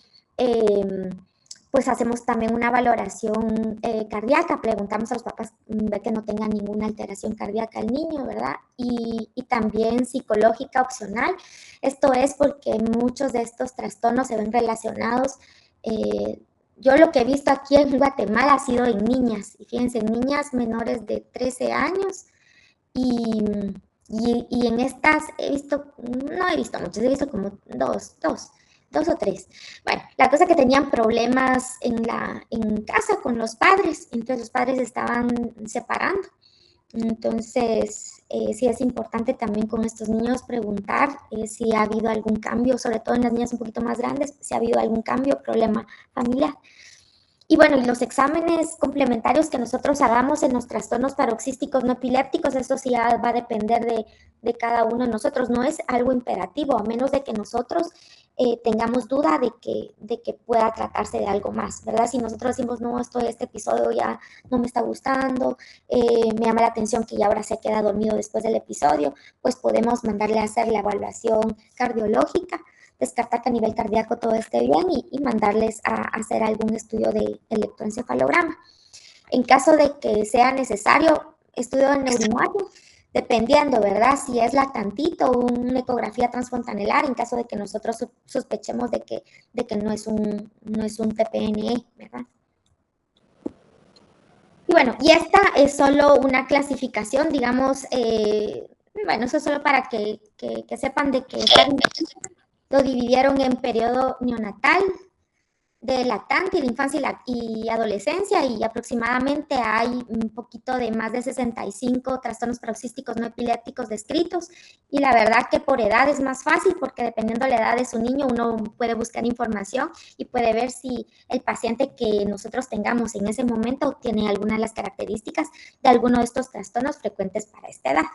pues hacemos también una valoración cardíaca. Preguntamos a los papás ver que no tengan ninguna alteración cardíaca al niño, ¿verdad? Y también psicológica opcional. Esto es porque muchos de estos trastornos se ven relacionados. Yo lo que he visto aquí en Guatemala ha sido en niñas. Y fíjense, en niñas menores de 13 años. Y en estas no he visto muchas, he visto como dos o tres. Bueno, la cosa es que tenían problemas en casa con los padres, entonces los padres estaban separando. Entonces, sí es importante también con estos niños preguntar si ha habido algún cambio, sobre todo en las niñas un poquito más grandes, si ha habido algún cambio, problema familiar. Y bueno, y los exámenes complementarios que nosotros hagamos en los trastornos paroxísticos no epilépticos, eso sí ya va a depender de cada uno de nosotros, no es algo imperativo, a menos de que nosotros tengamos duda de que pueda tratarse de algo más, ¿verdad? Si nosotros decimos, no, este episodio ya no me está gustando, me llama la atención que ya ahora se queda dormido después del episodio, pues podemos mandarle a hacer la evaluación cardiológica, descartar que a nivel cardíaco todo esté bien y mandarles a hacer algún estudio de electroencefalograma. En caso de que sea necesario, estudio de neurimario, dependiendo, ¿verdad? Si es lactantito o una ecografía transfontanelar, en caso de que nosotros sospechemos de que no es un TPNE, ¿verdad? Y bueno, y esta es solo una clasificación, digamos, bueno, eso es solo para que sepan de que lo dividieron en periodo neonatal, de lactante, de infancia y adolescencia, y aproximadamente hay un poquito de más de 65 trastornos paroxísticos no epilépticos descritos, y la verdad que por edad es más fácil, porque dependiendo de la edad de su niño, uno puede buscar información y puede ver si el paciente que nosotros tengamos en ese momento tiene alguna de las características de alguno de estos trastornos frecuentes para esta edad,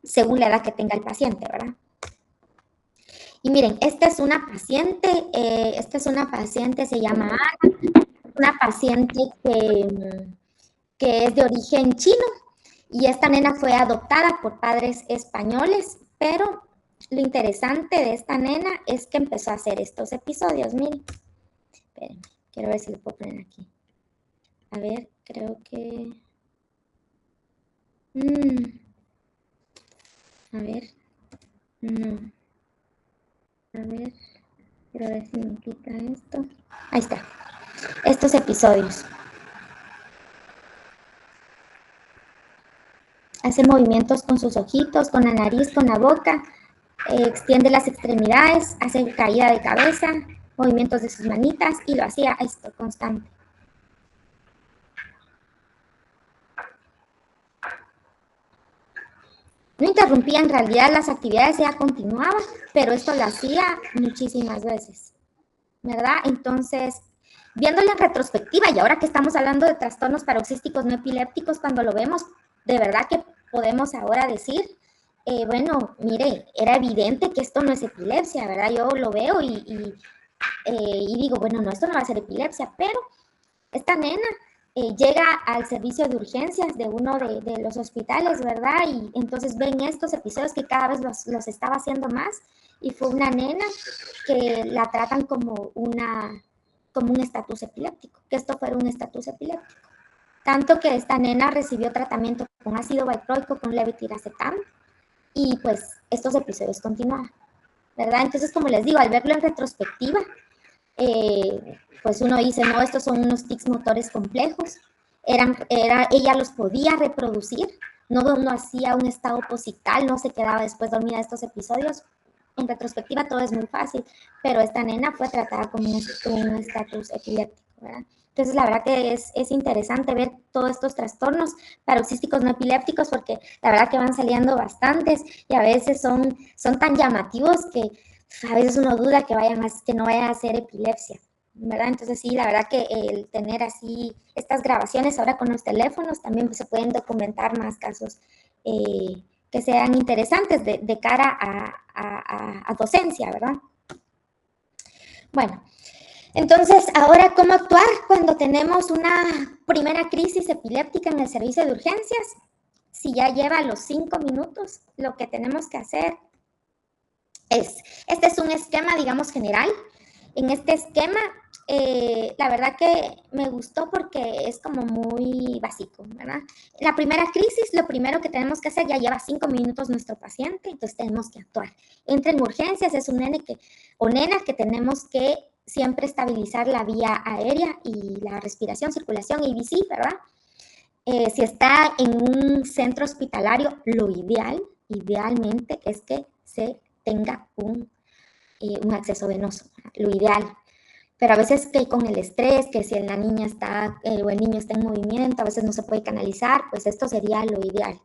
según la edad que tenga el paciente, ¿verdad? Y miren, esta es una paciente, se llama Ana, una paciente que es de origen chino, y esta nena fue adoptada por padres españoles, pero lo interesante de esta nena es que empezó a hacer estos episodios. Miren, espérenme, quiero ver si lo puedo poner aquí. A ver, creo que... a ver, no. A ver, quiero ver si me quita esto. Ahí está. Estos episodios. Hace movimientos con sus ojitos, con la nariz, con la boca. extiende las extremidades, hace caída de cabeza, movimientos de sus manitas y lo hacía esto constante. No interrumpía en realidad las actividades, ella continuaba, pero esto lo hacía muchísimas veces, ¿verdad? Entonces, viéndolo en retrospectiva, y ahora que estamos hablando de trastornos paroxísticos no epilépticos, cuando lo vemos, de verdad que podemos ahora decir, bueno, mire, era evidente que esto no es epilepsia, ¿verdad? Yo lo veo y digo, bueno, no, esto no va a ser epilepsia, pero esta nena llega al servicio de urgencias de uno de los hospitales, ¿verdad? Y entonces ven estos episodios que cada vez los estaba haciendo más, y fue una nena que la tratan como un estatus epiléptico, que esto fuera un estatus epiléptico. Tanto que esta nena recibió tratamiento con ácido valproico, con levetiracetam, y pues estos episodios continuaban, ¿verdad? Entonces, como les digo, al verlo en retrospectiva, pues uno dice, no, estos son unos tics motores complejos, ella los podía reproducir, no hacía un estado posital, no se quedaba después dormida de estos episodios. En retrospectiva todo es muy fácil, pero esta nena fue tratada como un estatus epiléptico, ¿verdad? Entonces, la verdad que es interesante ver todos estos trastornos paroxísticos no epilépticos, porque la verdad que van saliendo bastantes y a veces son tan llamativos que a veces uno duda que no vaya a ser epilepsia, ¿verdad? Entonces sí, la verdad que el tener así estas grabaciones ahora con los teléfonos también pues, se pueden documentar más casos que sean interesantes de cara a docencia, ¿verdad? Bueno, entonces ahora, ¿cómo actuar cuando tenemos una primera crisis epiléptica en el servicio de urgencias? Si ya lleva los 5 minutos, lo que tenemos que hacer este es un esquema, digamos, general. En este esquema, la verdad que me gustó porque es como muy básico, ¿verdad? En la primera crisis, lo primero que tenemos que hacer, ya lleva 5 minutos nuestro paciente, entonces tenemos que actuar. Entra en urgencias, es un nene o nena que tenemos que siempre estabilizar la vía aérea y la respiración, circulación y bici, ¿verdad? Si está en un centro hospitalario, lo idealmente es que se tenga un acceso venoso, lo ideal. Pero a veces que con el estrés, que si la niña está o el niño está en movimiento, a veces no se puede canalizar, pues esto sería lo ideal.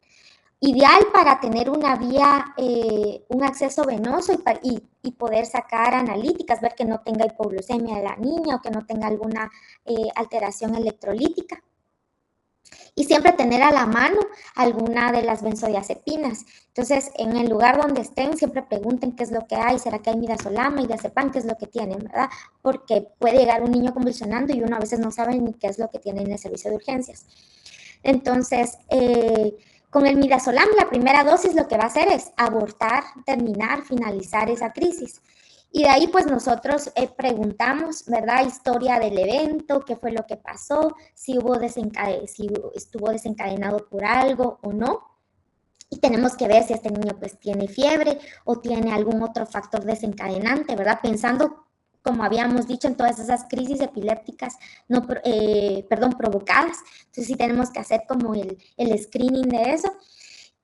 Ideal para tener una vía, un acceso venoso y poder sacar analíticas, ver que no tenga hipoglucemia de la niña o que no tenga alguna alteración electrolítica. Y siempre tener a la mano alguna de las benzodiazepinas. Entonces, en el lugar donde estén, siempre pregunten qué es lo que hay. ¿Será que hay midazolam, diazepam? ¿Qué es lo que tienen, verdad? Porque puede llegar un niño convulsionando y uno a veces no sabe ni qué es lo que tiene en el servicio de urgencias. Entonces, con el midazolam, la primera dosis lo que va a hacer es abortar, terminar, finalizar esa crisis. Y de ahí pues nosotros preguntamos, ¿verdad? Historia del evento, qué fue lo que pasó, si estuvo desencadenado por algo o no. Y tenemos que ver si este niño pues tiene fiebre o tiene algún otro factor desencadenante, ¿verdad? Pensando, como habíamos dicho, en todas esas crisis epilépticas provocadas. Entonces sí tenemos que hacer como el screening de eso.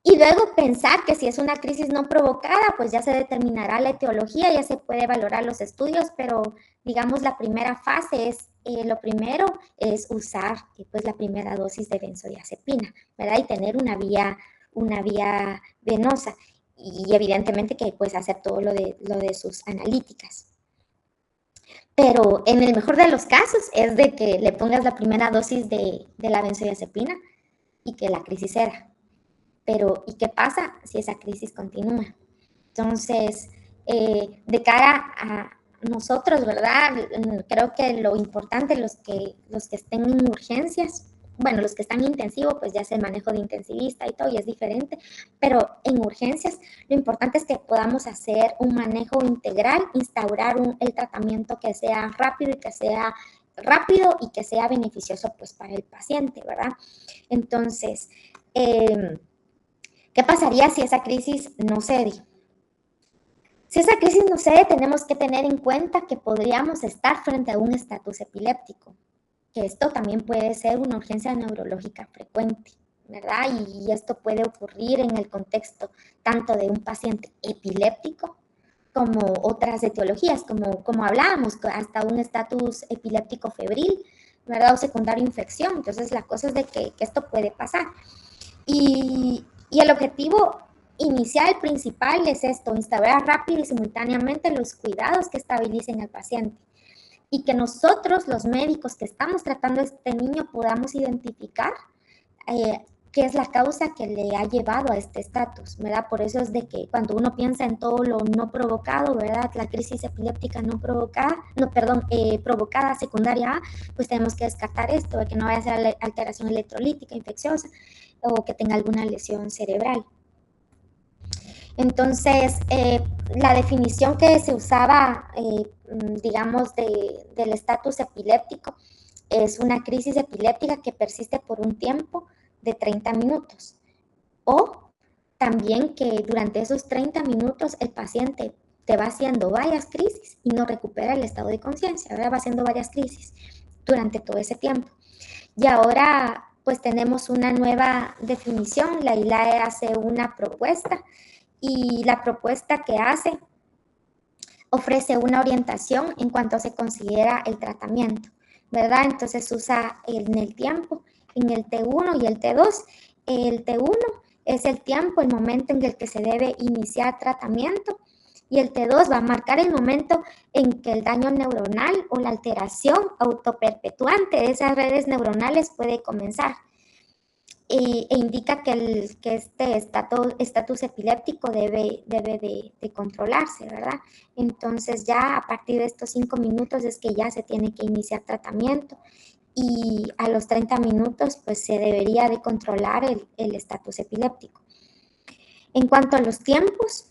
Y luego pensar que si es una crisis no provocada, pues ya se determinará la etiología, ya se puede valorar los estudios, pero digamos la primera fase es, lo primero es usar pues la primera dosis de benzodiazepina, ¿verdad? Y tener una vía venosa y evidentemente que pues hacer todo lo de sus analíticas. Pero en el mejor de los casos es de que le pongas la primera dosis de la benzodiazepina y que la crisis ceda. Pero, ¿y qué pasa si esa crisis continúa? Entonces, de cara a nosotros, ¿verdad? Creo que lo importante, los que estén en urgencias, bueno, los que están en intensivo, pues ya es el manejo de intensivista y todo, y es diferente, pero en urgencias, lo importante es que podamos hacer un manejo integral, instaurar el tratamiento que sea rápido y que sea beneficioso, pues, para el paciente, ¿verdad? Entonces, ¿qué pasaría si esa crisis no cede? Si esa crisis no cede, tenemos que tener en cuenta que podríamos estar frente a un estatus epiléptico, que esto también puede ser una urgencia neurológica frecuente, ¿verdad? Y esto puede ocurrir en el contexto tanto de un paciente epiléptico como otras etiologías, como hablábamos, hasta un estatus epiléptico febril, ¿verdad? O secundario infección. Entonces, la cosa es de que esto puede pasar. Y el objetivo inicial, principal, es esto: instaurar rápido y simultáneamente los cuidados que estabilicen al paciente. Y que nosotros, los médicos que estamos tratando a este niño, podamos identificar qué es la causa que le ha llevado a este estatus, ¿verdad? Por eso es de que cuando uno piensa en todo lo no provocado, ¿verdad? La crisis epiléptica no provocada, no, perdón, provocada secundaria A, pues tenemos que descartar esto, de que no vaya a ser alteración electrolítica infecciosa o que tenga alguna lesión cerebral. Entonces, la definición que se usaba, digamos, del estatus epiléptico es una crisis epiléptica que persiste por un tiempo de 30 minutos. O también que durante esos 30 minutos el paciente te va haciendo varias crisis y no recupera el estado de conciencia, ahora va haciendo varias crisis durante todo ese tiempo. Y ahora pues tenemos una nueva definición, la ILAE hace una propuesta y la propuesta que hace ofrece una orientación en cuanto se considera el tratamiento, ¿verdad? Entonces usa en el tiempo, en el T1 y el T2. El T1 es el tiempo, el momento en el que se debe iniciar tratamiento, y el T2 va a marcar el momento en que el daño neuronal o la alteración autoperpetuante de esas redes neuronales puede comenzar. E indica que este estatus epiléptico debe de controlarse, ¿verdad? Entonces ya a partir de estos 5 minutos es que ya se tiene que iniciar tratamiento, y a los 30 minutos pues se debería de controlar el estatus epiléptico. En cuanto a los tiempos,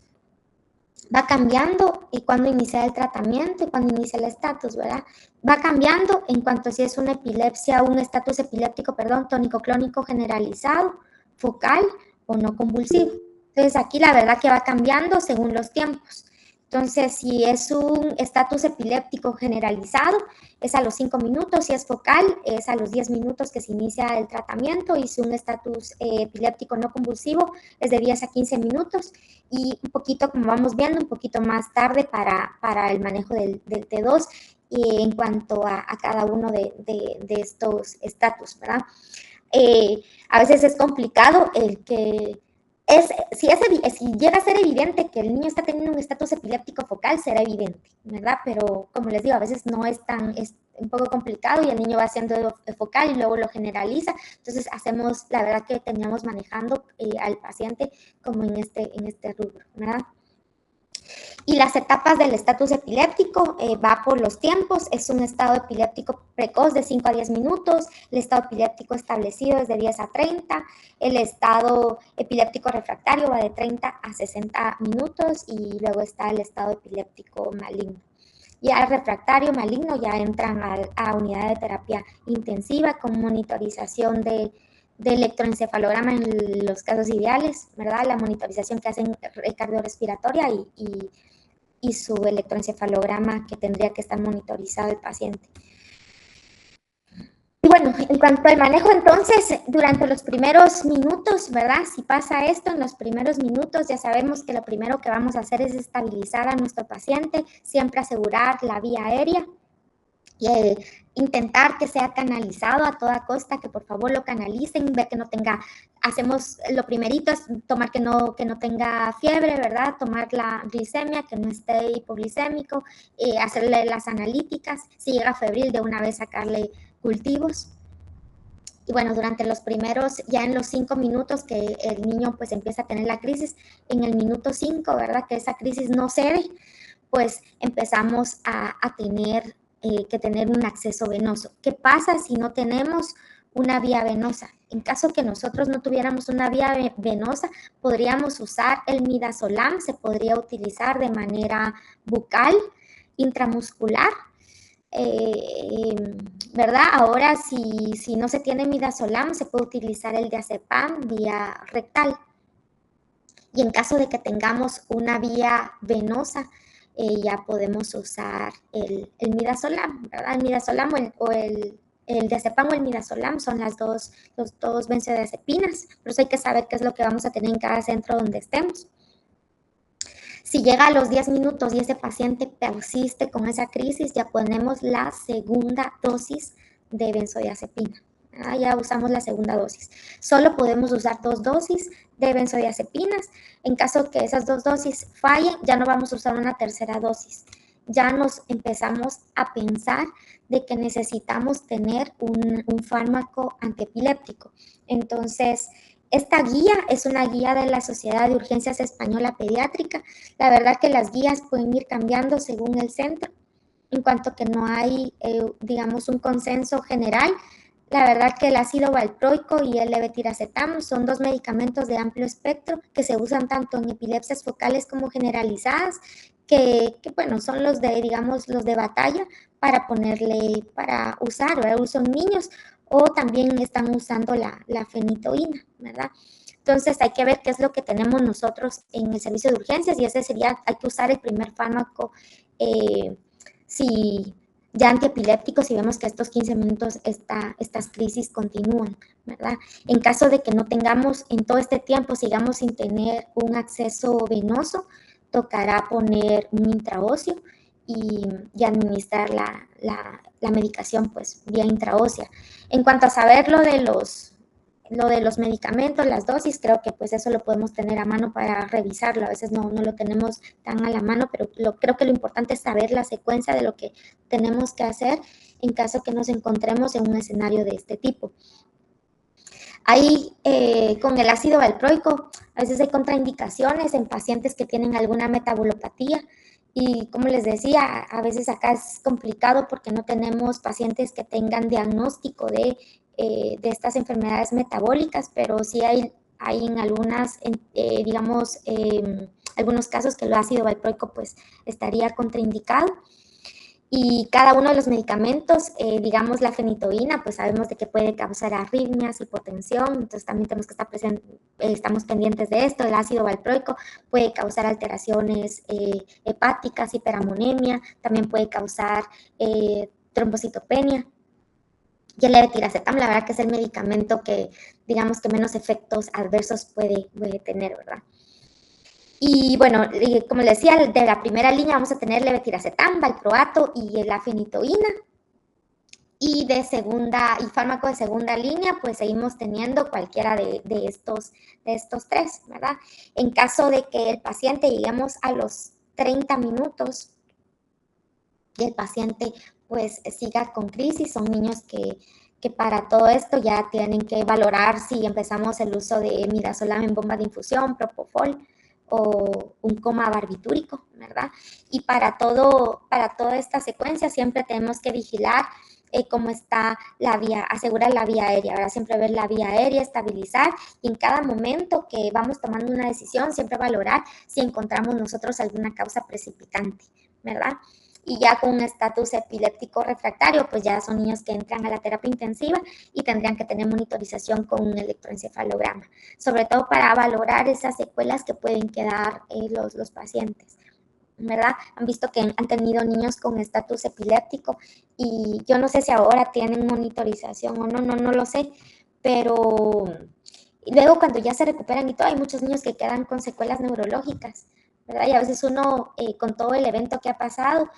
va cambiando y cuando inicia el tratamiento y cuando inicia el estatus, ¿verdad? Va cambiando en cuanto a si es una epilepsia, un estatus epiléptico, perdón, tónico-clónico generalizado, focal o no convulsivo. Entonces aquí la verdad que va cambiando según los tiempos. Entonces, si es un estatus epiléptico generalizado, es a los 5 minutos, si es focal, es a los 10 minutos que se inicia el tratamiento, y si un estatus epiléptico no convulsivo, es de 10 a 15 minutos, y un poquito, como vamos viendo, un poquito más tarde para el manejo del T2 en cuanto a cada uno de estos estatus, ¿verdad? A veces es complicado el que si llega a ser evidente que el niño está teniendo un estatus epiléptico focal, será evidente, ¿verdad? Pero como les digo, a veces no es es un poco complicado y el niño va haciendo focal y luego lo generaliza. Entonces hacemos, la verdad que teníamos manejando al paciente como en este rubro, ¿verdad? Y las etapas del estatus epiléptico va por los tiempos. Es un estado epiléptico precoz de 5 a 10 minutos, el estado epiléptico establecido es de 10 a 30, el estado epiléptico refractario va de 30 a 60 minutos, y luego está el estado epiléptico maligno. Y al refractario maligno ya entran a unidad de terapia intensiva con monitorización de electroencefalograma en los casos ideales, ¿verdad? La monitorización que hacen cardiorrespiratoria y su electroencefalograma que tendría que estar monitorizado el paciente. Y bueno, en cuanto al manejo, entonces, durante los primeros minutos, ¿verdad? Si pasa esto en los primeros minutos, ya sabemos que lo primero que vamos a hacer es estabilizar a nuestro paciente, siempre asegurar la vía aérea y intentar que sea canalizado a toda costa, que por favor lo canalicen, ver que no tenga, hacemos lo primerito es tomar que no tenga fiebre, ¿verdad? Tomar la glicemia, que no esté hipoglicémico, hacerle las analíticas, si llega febril de una vez sacarle cultivos. Y bueno, durante los primeros, ya en los 5 minutos que el niño pues empieza a tener la crisis, en el minuto 5, ¿verdad? Que esa crisis no cede, pues empezamos a tener que tener un acceso venoso. ¿Qué pasa si no tenemos una vía venosa? En caso que nosotros no tuviéramos una vía venosa, podríamos usar el midazolam, se podría utilizar de manera bucal, intramuscular, ¿verdad? Ahora, si no se tiene midazolam, se puede utilizar el diazepam vía rectal. Y en caso de que tengamos una vía venosa, ya podemos usar el midazolam, ¿verdad? El midazolam o el el diazepam o el midazolam son los dos benzodiazepinas, por eso hay que saber qué es lo que vamos a tener en cada centro donde estemos. Si llega a los 10 minutos y ese paciente persiste con esa crisis, ya ponemos la segunda dosis de benzodiazepina. Ya usamos la segunda dosis. Solo podemos usar 2 dosis de benzodiazepinas. En caso que esas 2 dosis fallen, ya no vamos a usar una tercera dosis. Ya nos empezamos a pensar de que necesitamos tener un fármaco antiepiléptico. Entonces, esta guía es una guía de la Sociedad de Urgencias Española Pediátrica. La verdad que las guías pueden ir cambiando según el centro, en cuanto que no hay, digamos, un consenso general. La verdad que el ácido valproico y el levetiracetam son 2 medicamentos de amplio espectro que se usan tanto en epilepsias focales como generalizadas, que bueno, son los de, digamos, los de batalla para usar, ¿verdad? Uso en niños, o también están usando la fenitoína, ¿verdad? Entonces hay que ver qué es lo que tenemos nosotros en el servicio de urgencias, y ese sería, hay que usar el primer fármaco si ya antiepilépticos, si vemos que estos 15 minutos estas crisis continúan, ¿verdad? En caso de que no tengamos en todo este tiempo, sigamos sin tener un acceso venoso, tocará poner un intraóseo y administrar la medicación pues vía intraósea. En cuanto a saber lo de los medicamentos, las dosis, creo que pues eso lo podemos tener a mano para revisarlo. A veces no lo tenemos tan a la mano, pero creo que lo importante es saber la secuencia de lo que tenemos que hacer en caso que nos encontremos en un escenario de este tipo. Ahí, con el ácido valproico, a veces hay contraindicaciones en pacientes que tienen alguna metabolopatía. Y como les decía, a veces acá es complicado porque no tenemos pacientes que tengan diagnóstico de estas enfermedades metabólicas, pero sí hay en digamos, algunos casos que el ácido valproico pues estaría contraindicado. Y cada uno de los medicamentos, digamos la fenitoína, pues sabemos de que puede causar arritmias, hipotensión, entonces también tenemos que estar estamos pendientes de esto. El ácido valproico puede causar alteraciones hepáticas, hiperamonemia, también puede causar trombocitopenia. Y el levetiracetam, la verdad que es el medicamento que, digamos, que menos efectos adversos puede tener, ¿verdad? Y bueno, como les decía, de la primera línea vamos a tener levetiracetam, valproato y la fenitoína. Y fármaco de segunda línea, pues seguimos teniendo cualquiera de estos 3, ¿verdad? En caso de que el paciente lleguemos a los 30 minutos y el paciente pues siga con crisis, son niños que para todo esto ya tienen que valorar si empezamos el uso de midazolam en bomba de infusión, propofol, o un coma barbitúrico, ¿verdad? Y para toda esta secuencia siempre tenemos que vigilar cómo está la vía, asegurar la vía aérea, ¿verdad? Siempre ver la vía aérea, estabilizar, y en cada momento que vamos tomando una decisión, siempre valorar si encontramos nosotros alguna causa precipitante, ¿verdad? Y ya con un estatus epiléptico refractario, pues ya son niños que entran a la terapia intensiva y tendrían que tener monitorización con un electroencefalograma, sobre todo para valorar esas secuelas que pueden quedar los pacientes, ¿verdad? Han visto que han tenido niños con estatus epiléptico, y yo no sé si ahora tienen monitorización o no lo sé, pero luego cuando ya se recuperan y todo, hay muchos niños que quedan con secuelas neurológicas, ¿verdad? Y a veces uno, con todo el evento que ha pasado,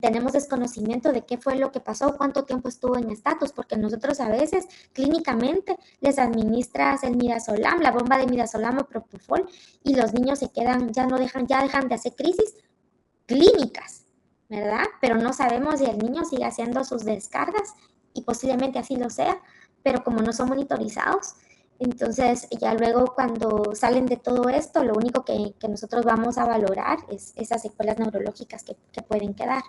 tenemos desconocimiento de qué fue lo que pasó, cuánto tiempo estuvo en estatus, porque nosotros a veces clínicamente les administras el midazolam, la bomba de midazolam o propofol, y los niños se quedan, ya dejan de hacer crisis clínicas, ¿verdad? Pero no sabemos si el niño sigue haciendo sus descargas, y posiblemente así lo sea, pero como no son monitorizados, entonces ya luego cuando salen de todo esto, lo único que nosotros vamos a valorar es esas secuelas neurológicas que pueden quedar.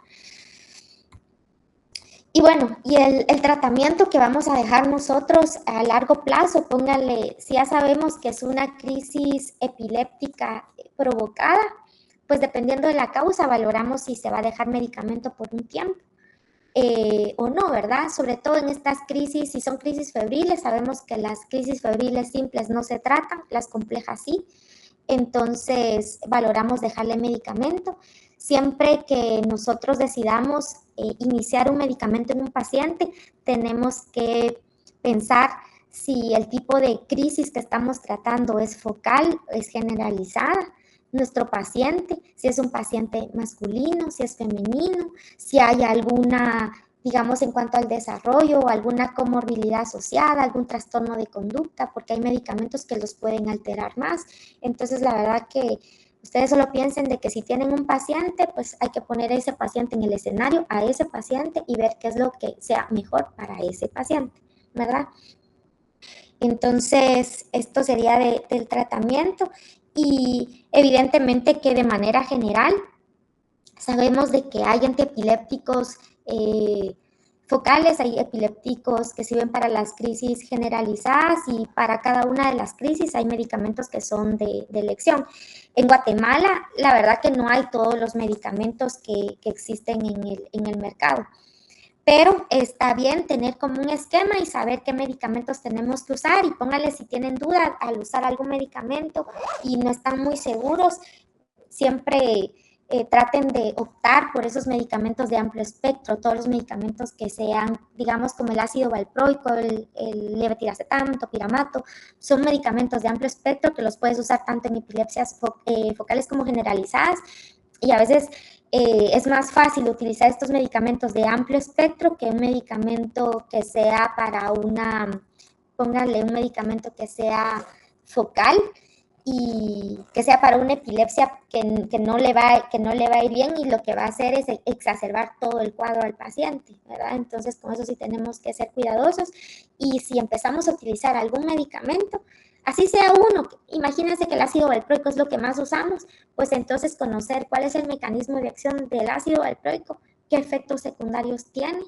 Y bueno, y el tratamiento que vamos a dejar nosotros a largo plazo, póngale, si ya sabemos que es una crisis epiléptica provocada, pues dependiendo de la causa, valoramos si se va a dejar medicamento por un tiempo o no, ¿verdad? Sobre todo en estas crisis, si son crisis febriles, sabemos que las crisis febriles simples no se tratan, las complejas sí. entonces valoramos dejarle medicamento. Siempre que nosotros decidamos iniciar un medicamento en un paciente, tenemos que pensar si el tipo de crisis que estamos tratando es focal, es generalizada, nuestro paciente, si es un paciente masculino, si es femenino, si hay alguna, digamos, en cuanto al desarrollo, alguna comorbilidad asociada, algún trastorno de conducta, porque hay medicamentos que los pueden alterar más. Entonces, la verdad que ustedes solo piensen de que si tienen un paciente, pues hay que poner a ese paciente en el escenario, a ese paciente, y ver qué es lo que sea mejor para ese paciente, ¿verdad? Entonces, esto sería del tratamiento y evidentemente que de manera general sabemos de que hay antiepilépticos focales, hay epilépticos que sirven para las crisis generalizadas y para cada una de las crisis hay medicamentos que son de elección. En Guatemala, la verdad que no hay todos los medicamentos que existen en el mercado. Pero está bien tener como un esquema y saber qué medicamentos tenemos que usar y póngale si tienen duda al usar algún medicamento y no están muy seguros, siempre traten de optar por esos medicamentos de amplio espectro, todos los medicamentos que sean, digamos, como el ácido valproico, el levetiracetam, topiramato, son medicamentos de amplio espectro que los puedes usar tanto en epilepsias focales como generalizadas y a veces es más fácil utilizar estos medicamentos de amplio espectro que un medicamento que sea para una, póngale un medicamento que sea focal y que sea para una epilepsia que no le va a ir bien y lo que va a hacer es exacerbar todo el cuadro al paciente, ¿verdad? Entonces con eso sí tenemos que ser cuidadosos y si empezamos a utilizar algún medicamento, así sea uno, imagínense que el ácido valproico es lo que más usamos, pues entonces conocer cuál es el mecanismo de acción del ácido valproico, qué efectos secundarios tiene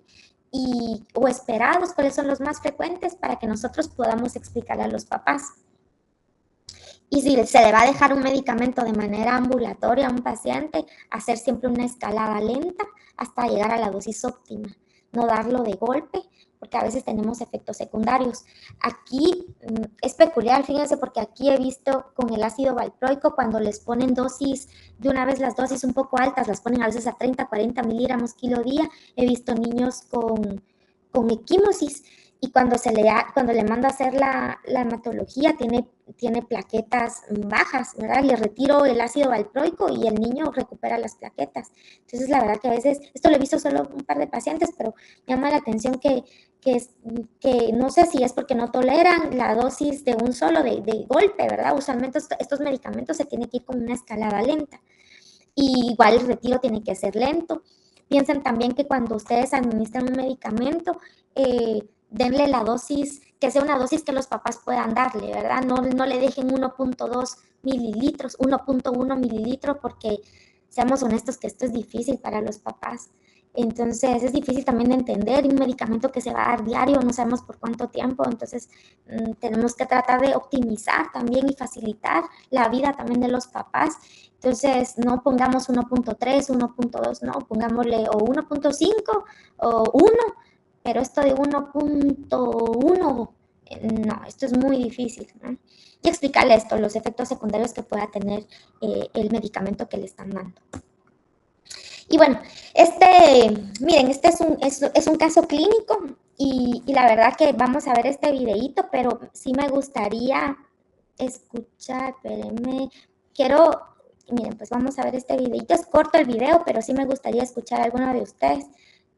y, o esperados, cuáles son los más frecuentes para que nosotros podamos explicar a los papás. Y si se le va a dejar un medicamento de manera ambulatoria a un paciente, hacer siempre una escalada lenta hasta llegar a la dosis óptima, no darlo de golpe, porque a veces tenemos efectos secundarios. Aquí es peculiar, fíjense, porque aquí he visto con el ácido valproico, cuando les ponen dosis, de una vez las dosis un poco altas, las ponen a veces a 30, 40 miligramos kilo día, he visto niños con equimosis y cuando le mando a hacer la hematología tiene plaquetas bajas, ¿verdad? Le retiro el ácido valproico y el niño recupera las plaquetas. Entonces, la verdad que a veces, esto lo he visto solo un par de pacientes, pero me llama la atención que no sé si es porque no toleran la dosis de un solo de golpe, ¿verdad? Usualmente estos medicamentos se tienen que ir con una escalada lenta. Y igual el retiro tiene que ser lento. Piensen también que cuando ustedes administran un medicamento, denle la dosis, que sea una dosis que los papás puedan darle, ¿verdad? No le dejen 1.2 mililitros, 1.1 mililitros, porque seamos honestos que esto es difícil para los papás. Entonces es difícil también de entender un medicamento que se va a dar diario, no sabemos por cuánto tiempo, entonces tenemos que tratar de optimizar también y facilitar la vida también de los papás. Entonces no pongamos 1.3, 1.2, no, pongámosle o 1.5 o 1, pero esto de 1.1, no, esto es muy difícil, ¿no? Y explicarle esto, los efectos secundarios que pueda tener el medicamento que le están dando. Y bueno, miren, este es un caso clínico y la verdad que vamos a ver este videíto, pero sí me gustaría escuchar, espérenme, miren, pues vamos a ver este videíto, es corto el video, pero sí me gustaría escuchar a alguno de ustedes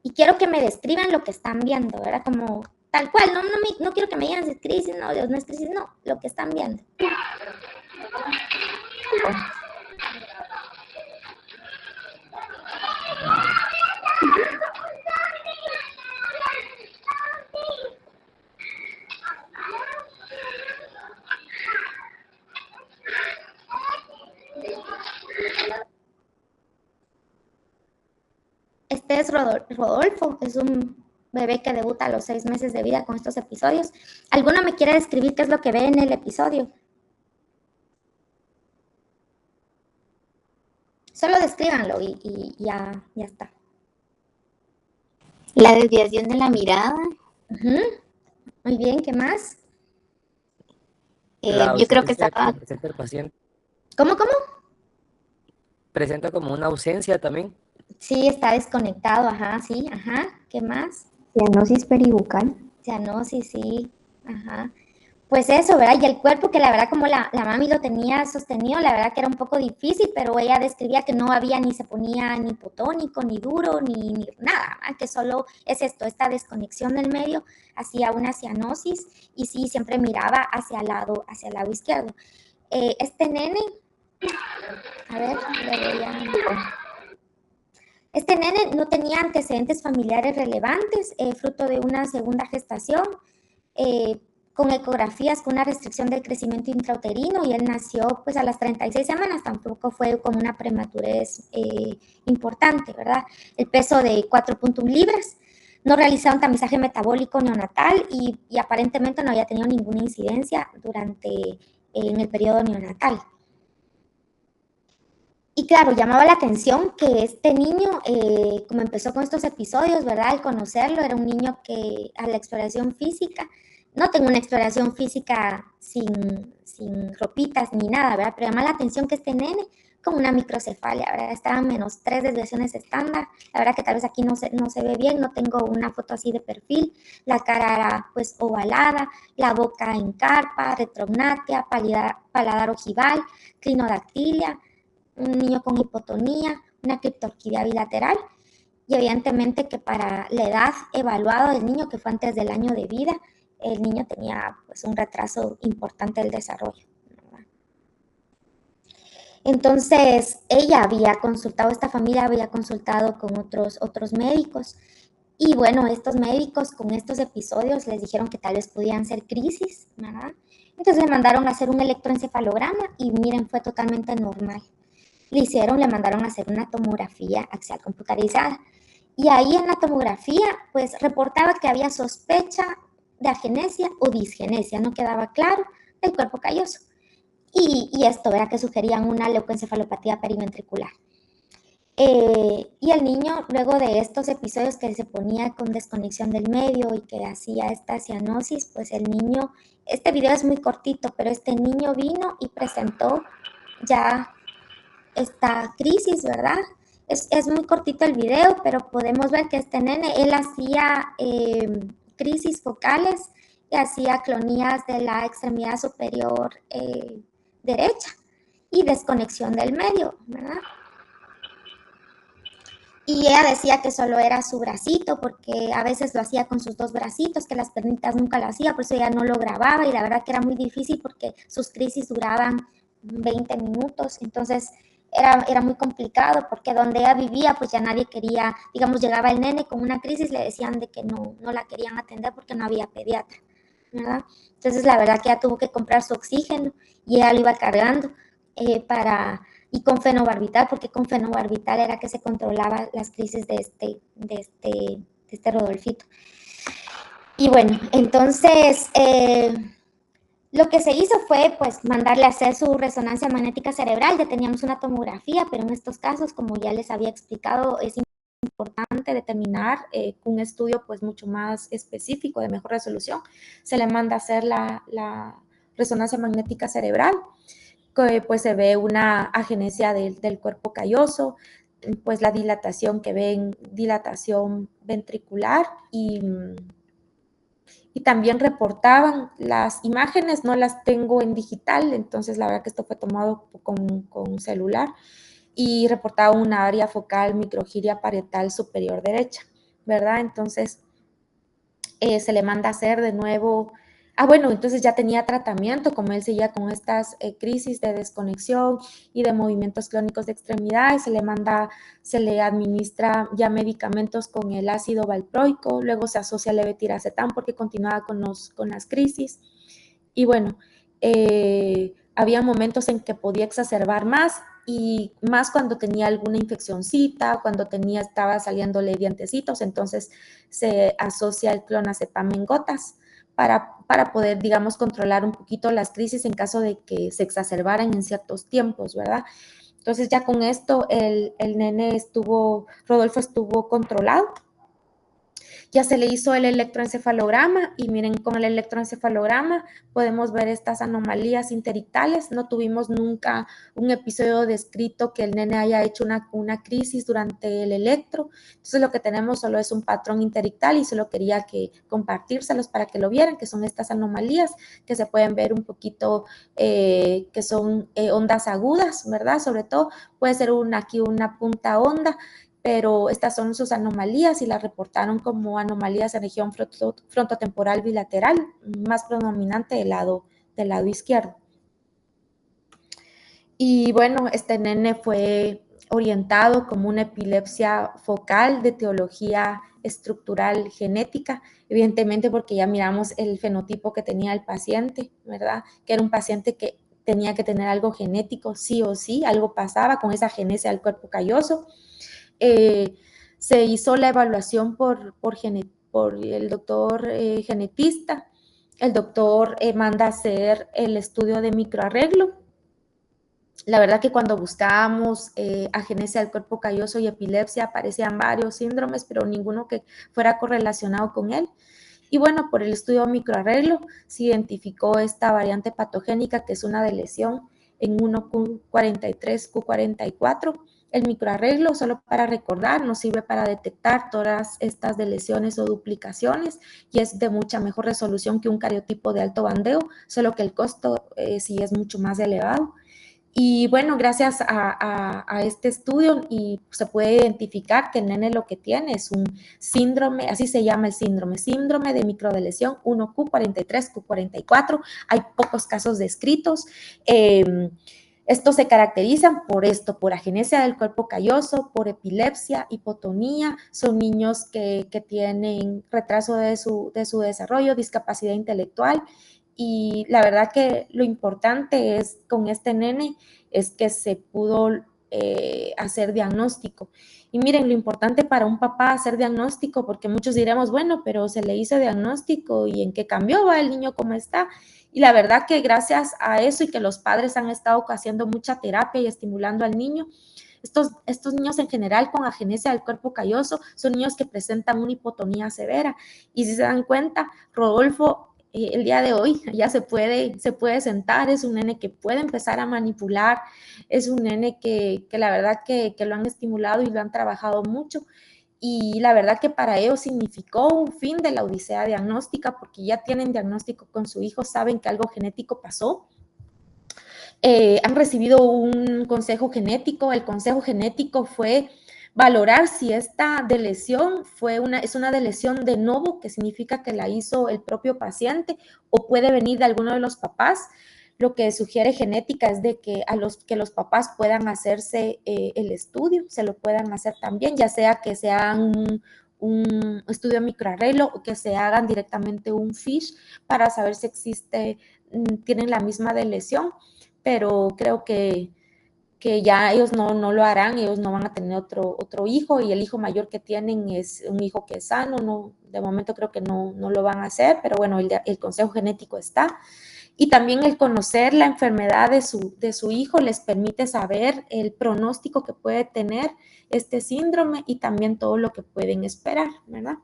y quiero que me describan lo que están viendo, ¿verdad? Como tal cual, no quiero que me digan si es crisis, no, Dios, no es crisis, no, lo que están viendo. Este es Rodolfo, es un bebé que debuta a los 6 meses de vida con estos episodios. ¿Alguno me quiere describir qué es lo que ve en el episodio? Solo descríbanlo y ya está.
La desviación de la mirada.
Muy bien, ¿qué más?
Yo creo que estaba...
presenta el paciente.
¿Cómo?
Presenta como una ausencia también.
Sí, está desconectado, ajá, sí, ajá. ¿Qué más?
Cianosis peribucal.
Cianosis, sí, ajá. Pues eso, ¿verdad? Y el cuerpo, que la verdad como la mami lo tenía sostenido, la verdad que era un poco difícil, pero ella describía que no había ni se ponía ni hipotónico, ni duro, ni nada, ¿verdad? Que solo es esto, esta desconexión del medio, hacía una cianosis y sí, siempre miraba hacia el lado izquierdo. Este nene, a ver, le voy a... Este nene no tenía antecedentes familiares relevantes, fruto de una segunda gestación, eh, con ecografías con una restricción del crecimiento intrauterino, y él nació pues a las 36 semanas, tampoco fue como una prematurez importante, ¿verdad? El peso de 4.1 libras, no realizaron tamizaje metabólico neonatal y aparentemente no había tenido ninguna incidencia en el periodo neonatal. Y claro, llamaba la atención que este niño, como empezó con estos episodios, ¿verdad? Al conocerlo, era un niño que a la exploración física, no tengo una exploración física sin ropitas ni nada, ¿verdad? Pero llama la atención que este nene, con una microcefalia, ¿verdad? Estaba en -3 desviaciones estándar. La verdad que tal vez aquí no se ve bien, no tengo una foto así de perfil. La cara era pues ovalada, la boca en carpa, retrognatia, paladar ojival, clinodactilia, un niño con hipotonía, una criptorquidia bilateral, y evidentemente que para la edad evaluada del niño, que fue antes del año de vida, el niño tenía pues un retraso importante del desarrollo. Entonces, esta familia había consultado con otros médicos, y bueno, estos médicos con estos episodios les dijeron que tal vez podían ser crisis, ¿verdad? Entonces le mandaron a hacer un electroencefalograma y miren, fue totalmente normal. Le mandaron a hacer una tomografía axial computarizada. Y ahí en la tomografía, pues reportaba que había sospecha de agenesia o disgenesia, no quedaba claro, del cuerpo calloso. Y esto era que sugerían una leucoencefalopatía periventricular. Y el niño, luego de estos episodios que se ponía con desconexión del medio y que hacía esta cianosis, pues el niño, este video es muy cortito, pero este niño vino y presentó ya esta crisis, ¿verdad? Es muy cortito el video, pero podemos ver que este nene, él hacía crisis focales y hacía clonías de la extremidad superior derecha y desconexión del medio, ¿verdad? Y ella decía que solo era su bracito, porque a veces lo hacía con sus dos bracitos, que las pernitas nunca lo hacía, por eso ella no lo grababa, y la verdad que era muy difícil porque sus crisis duraban 20 minutos, entonces era muy complicado, porque donde ella vivía, pues ya nadie quería, digamos, llegaba el nene con una crisis, le decían de que no la querían atender porque no había pediatra, ¿verdad? Entonces la verdad que ella tuvo que comprar su oxígeno y ella lo iba cargando y con fenobarbital, porque con fenobarbital era que se controlaba las crisis de este Rodolfito. Y bueno, entonces lo que se hizo fue pues mandarle a hacer su resonancia magnética cerebral. Ya teníamos una tomografía, pero en estos casos, como ya les había explicado, es importante determinar un estudio pues mucho más específico, de mejor resolución. Se le manda a hacer la resonancia magnética cerebral, que pues se ve una agenesia del cuerpo calloso, pues la dilatación que ven, dilatación ventricular, y también reportaban las imágenes, no las tengo en digital, entonces la verdad que esto fue tomado con celular, y reportaba una área focal microgiria parietal superior derecha, ¿verdad? Entonces se le manda a hacer de nuevo. Bueno, entonces ya tenía tratamiento, como él seguía con estas crisis de desconexión y de movimientos clónicos de extremidades, se le administra ya medicamentos con el ácido valproico, luego se asocia levetiracetam porque continuaba con las crisis. Y bueno, había momentos en que podía exacerbar más, y más cuando tenía alguna infeccióncita, cuando estaba saliéndole dientecitos, entonces se asocia el clonazepam en gotas para poder, digamos, controlar un poquito las crisis en caso de que se exacerbaran en ciertos tiempos, ¿verdad? Entonces ya con esto el nene Rodolfo estuvo controlado.
Ya se le hizo el electroencefalograma y miren, con el electroencefalograma podemos ver estas anomalías interictales. No tuvimos nunca un episodio descrito que el nene haya hecho una crisis durante el electro. Entonces lo que tenemos solo es un patrón interictal y solo quería compartírselos para que lo vieran, que son estas anomalías que se pueden ver un poquito, que son ondas agudas, ¿verdad? Sobre todo puede ser aquí una punta onda, pero estas son sus anomalías y las reportaron como anomalías en región frontotemporal bilateral, más predominante del lado izquierdo. Y bueno, este nene fue orientado como una epilepsia focal de etiología estructural genética, evidentemente porque ya miramos el fenotipo que tenía el paciente, ¿verdad? Que era un paciente que tenía que tener algo genético, sí o sí, algo pasaba con esa genesia del cuerpo calloso. Se hizo la evaluación por el doctor genetista. El doctor manda a hacer el estudio de microarreglo. La verdad que cuando buscábamos agenesia del cuerpo calloso y epilepsia aparecían varios síndromes, pero ninguno que fuera correlacionado con él. Y bueno, por el estudio microarreglo se identificó esta variante patogénica que es una de lesión en 1Q43, Q44. El microarreglo, solo para recordar, nos sirve para detectar todas estas deleciones o duplicaciones y es de mucha mejor resolución que un cariotipo de alto bandeo, solo que el costo sí es mucho más elevado. Y bueno, gracias a este estudio y se puede identificar que el nene lo que tiene es un síndrome, así se llama el síndrome de microdeleción 1Q43, Q44. Hay pocos casos descritos. Estos se caracterizan por esto, por agenesia del cuerpo calloso, por epilepsia, hipotonía. Son niños que tienen retraso de su desarrollo, discapacidad intelectual. Y la verdad que lo importante es con este nene es que se pudo hacer diagnóstico. Y miren, lo importante para un papá hacer diagnóstico, porque muchos diremos, bueno, pero se le hizo diagnóstico y en qué cambió, va el niño, cómo está. Y la verdad que gracias a eso y que los padres han estado haciendo mucha terapia y estimulando al niño, estos niños en general con agenesia del cuerpo calloso son niños que presentan una hipotonía severa. Y si se dan cuenta, Rodolfo el día de hoy ya se puede sentar, es un nene que puede empezar a manipular, es un nene que la verdad que lo han estimulado y lo han trabajado mucho. Y la verdad que para ellos significó un fin de la odisea diagnóstica porque ya tienen diagnóstico con su hijo, saben que algo genético pasó. Han recibido un consejo genético. El consejo genético fue valorar si esta deleción es una deleción de novo, que significa que la hizo el propio paciente o puede venir de alguno de los papás. Lo que sugiere genética es de que los papás puedan hacerse el estudio, se lo puedan hacer también, ya sea que se hagan un estudio microarreglo o que se hagan directamente un FISH para saber si tienen la misma deleción, pero creo que ya ellos no lo harán, ellos no van a tener otro hijo y el hijo mayor que tienen es un hijo que es sano, no, de momento creo que no lo van a hacer, pero bueno, el consejo genético está. Y también el conocer la enfermedad de su hijo les permite saber el pronóstico que puede tener este síndrome y también todo lo que pueden esperar, ¿verdad?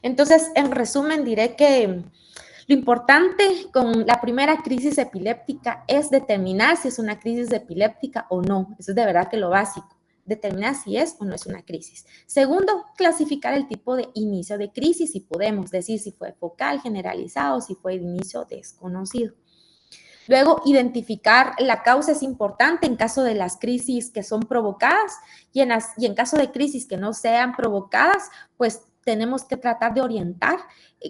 Entonces, en resumen, diré que lo importante con la primera crisis epiléptica es determinar si es una crisis epiléptica o no. Eso es de verdad que lo básico. Determinar si es o no es una crisis. Segundo, clasificar el tipo de inicio de crisis y podemos decir si fue focal, generalizado, si fue de inicio desconocido. Luego, identificar la causa es importante en caso de las crisis que son provocadas y en caso de crisis que no sean provocadas, pues tenemos que tratar de orientar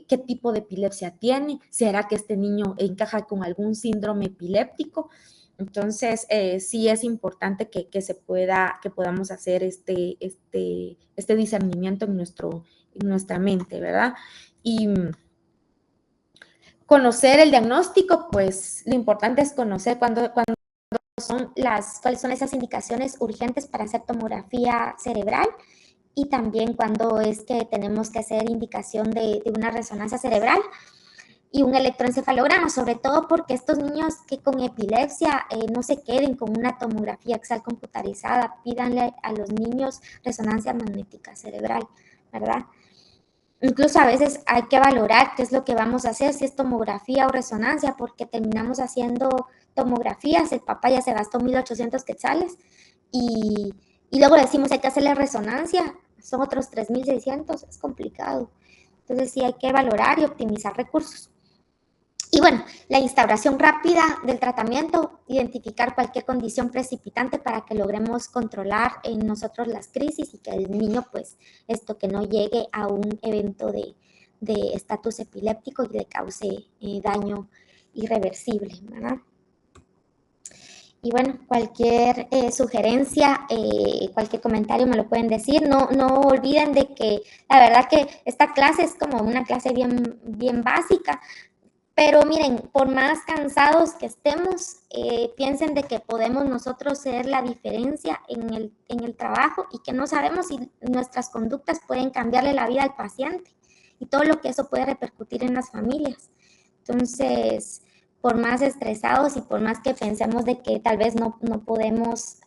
qué tipo de epilepsia tiene, será que este niño encaja con algún síndrome epiléptico. Entonces, sí es importante que podamos hacer este discernimiento en nuestra mente, ¿verdad? Y conocer el diagnóstico, pues lo importante es conocer cuáles son esas indicaciones urgentes para hacer tomografía cerebral y también cuando es que tenemos que hacer indicación de una resonancia cerebral y un electroencefalograma, sobre todo porque estos niños que con epilepsia no se queden con una tomografía axial computarizada, pídanle a los niños resonancia magnética cerebral, ¿verdad?
Incluso a veces hay que valorar qué es lo que vamos a hacer, si es tomografía o resonancia, porque terminamos haciendo tomografías, el papá ya se gastó 1.800 quetzales y, y luego le decimos hay que hacerle resonancia, son otros 3.600, es complicado. Entonces sí hay que valorar y optimizar recursos. Y bueno, la instauración rápida del tratamiento, identificar cualquier condición precipitante para que logremos controlar en nosotros las crisis y que el niño, pues, esto que no llegue a un evento de estatus epiléptico y le cause daño irreversible, ¿verdad? Y bueno, cualquier sugerencia, cualquier comentario me lo pueden decir. No, no olviden de que la verdad que esta clase es como una clase bien, bien básica. Pero miren, por más cansados que estemos, piensen de que podemos nosotros ser la diferencia en el trabajo y que no sabemos si nuestras conductas pueden cambiarle la vida al paciente y todo lo que eso puede repercutir en las familias. Entonces, por más estresados y por más que pensemos de que tal vez no podemos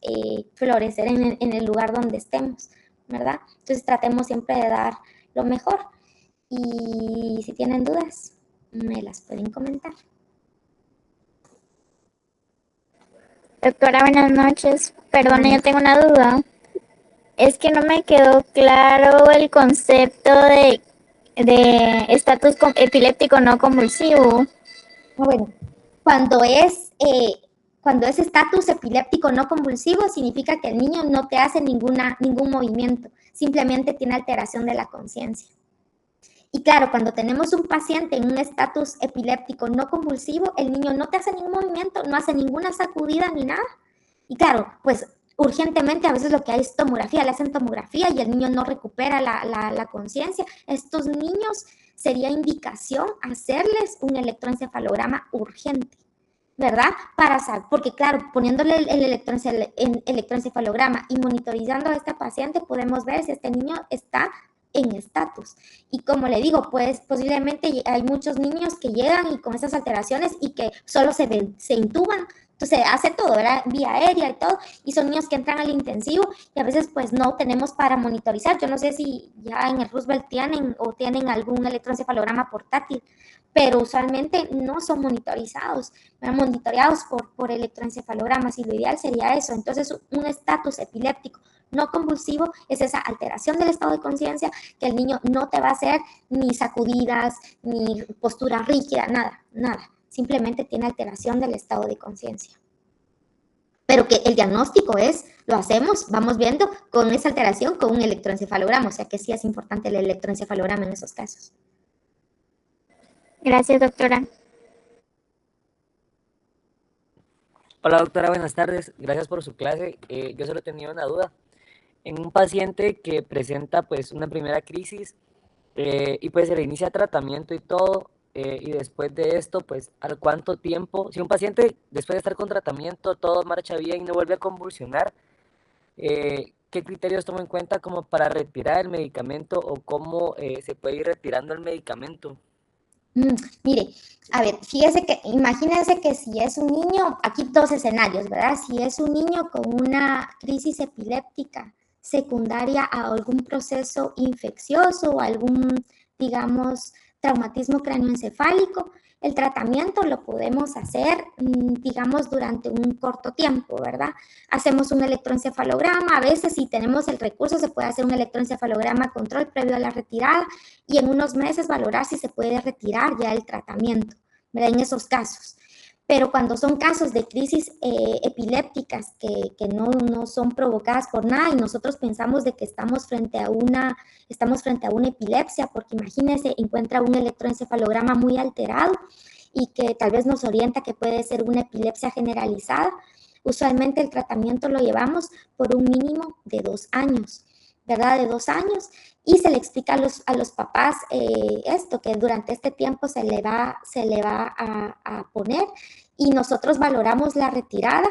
florecer en el lugar donde estemos, ¿verdad? Entonces, tratemos siempre de dar lo mejor. Y si tienen dudas, me las pueden comentar.
Doctora, buenas noches. Perdone, yo tengo una duda. Es que no me quedó claro el concepto de estatus epiléptico no convulsivo.
Bueno, cuando es estatus epiléptico no convulsivo, significa que el niño no te hace ningún movimiento, simplemente tiene alteración de la conciencia. Y claro, cuando tenemos un paciente en un estatus epiléptico no convulsivo, el niño no te hace ningún movimiento, no hace ninguna sacudida ni nada. Y claro, pues urgentemente a veces lo que hay es tomografía, le hacen tomografía y el niño no recupera la conciencia. Estos niños sería indicación hacerles un electroencefalograma urgente, ¿verdad? Para saber, porque claro, poniéndole el electroencefalograma y monitorizando a este paciente, podemos ver si este niño está en estatus. Y como le digo, pues posiblemente hay muchos niños que llegan y con esas alteraciones y que solo se intuban. Entonces hace todo, ¿verdad? Vía aérea y todo, y son niños que entran al intensivo y a veces pues no tenemos para monitorizar. Yo no sé si ya en el Roosevelt tienen algún electroencefalograma portátil, pero usualmente no son monitoreados por electroencefalogramas y lo ideal sería eso. Entonces un estatus epiléptico no convulsivo es esa alteración del estado de conciencia que el niño no te va a hacer ni sacudidas, ni postura rígida, nada, nada. Simplemente tiene alteración del estado de conciencia. Pero que el diagnóstico lo hacemos, vamos viendo con esa alteración con un electroencefalograma, o sea que sí es importante el electroencefalograma en esos casos.
Gracias, doctora.
Hola doctora, buenas tardes. Gracias por su clase. Yo solo tenía una duda. En un paciente que presenta pues una primera crisis y pues se le inicia tratamiento y todo, y después de esto, pues ¿al cuánto tiempo? Si un paciente después de estar con tratamiento todo marcha bien y no vuelve a convulsionar, ¿qué criterios toma en cuenta como para retirar el medicamento o cómo se puede ir retirando el medicamento?
Mire, a ver, imagínense que si es un niño, aquí dos escenarios, ¿verdad? Si es un niño con una crisis epiléptica secundaria a algún proceso infeccioso o algún, digamos, traumatismo cráneoencefálico, el tratamiento lo podemos hacer, digamos, durante un corto tiempo, ¿verdad? Hacemos un electroencefalograma, a veces si tenemos el recurso se puede hacer un electroencefalograma control previo a la retirada y en unos meses valorar si se puede retirar ya el tratamiento, ¿verdad? En esos casos. Pero cuando son casos de crisis epilépticas que no son provocadas por nada y nosotros pensamos de que estamos frente a una epilepsia, porque imagínense, encuentra un electroencefalograma muy alterado y que tal vez nos orienta que puede ser una epilepsia generalizada, usualmente el tratamiento lo llevamos por un mínimo de 2 años, ¿verdad? De 2 años. Y se le explica a los papás esto, que durante este tiempo se le va a poner y nosotros valoramos la retirada.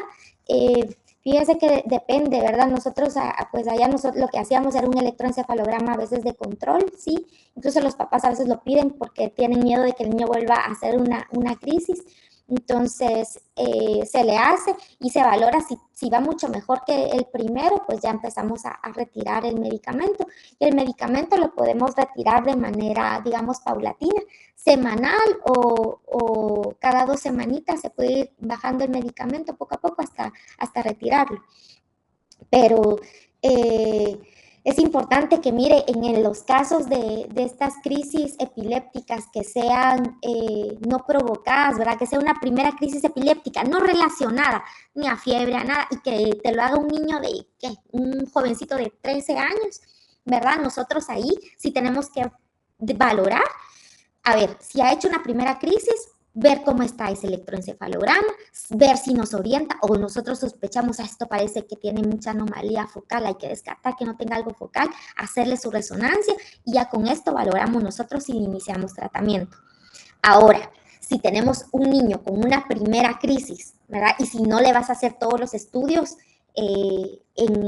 Fíjese que depende, ¿verdad? Nosotros, pues allá nosotros lo que hacíamos era un electroencefalograma a veces de control, ¿sí? Incluso los papás a veces lo piden porque tienen miedo de que el niño vuelva a hacer una crisis. Entonces, se le hace y se valora si va mucho mejor que el primero, pues ya empezamos a retirar el medicamento. Y el medicamento lo podemos retirar de manera, digamos, paulatina, semanal o cada 2 semanitas se puede ir bajando el medicamento poco a poco hasta retirarlo. Pero es importante que mire en los casos de estas crisis epilépticas que sean no provocadas, ¿verdad? Que sea una primera crisis epiléptica no relacionada ni a fiebre, a nada, y que te lo haga un niño de, ¿qué? Un jovencito de 13 años, ¿verdad? Nosotros ahí sí tenemos que valorar, a ver, si ha hecho una primera crisis, ver cómo está ese electroencefalograma, ver si nos orienta o nosotros sospechamos, esto parece que tiene mucha anomalía focal, hay que descartar que no tenga algo focal, hacerle su resonancia y ya con esto valoramos nosotros si iniciamos tratamiento. Ahora, si tenemos un niño con una primera crisis, ¿verdad? Y si no le vas a hacer todos los estudios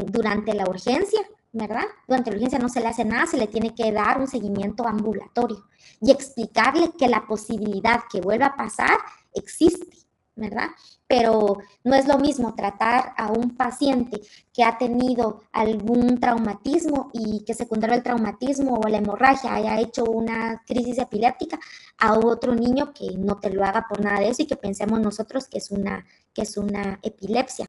durante la urgencia, ¿verdad? Durante la urgencia no se le hace nada, se le tiene que dar un seguimiento ambulatorio y explicarle que la posibilidad que vuelva a pasar existe, ¿verdad? Pero no es lo mismo tratar a un paciente que ha tenido algún traumatismo y que secundario al traumatismo o la hemorragia haya hecho una crisis epiléptica a otro niño que no te lo haga por nada de eso y que pensemos nosotros que es una epilepsia.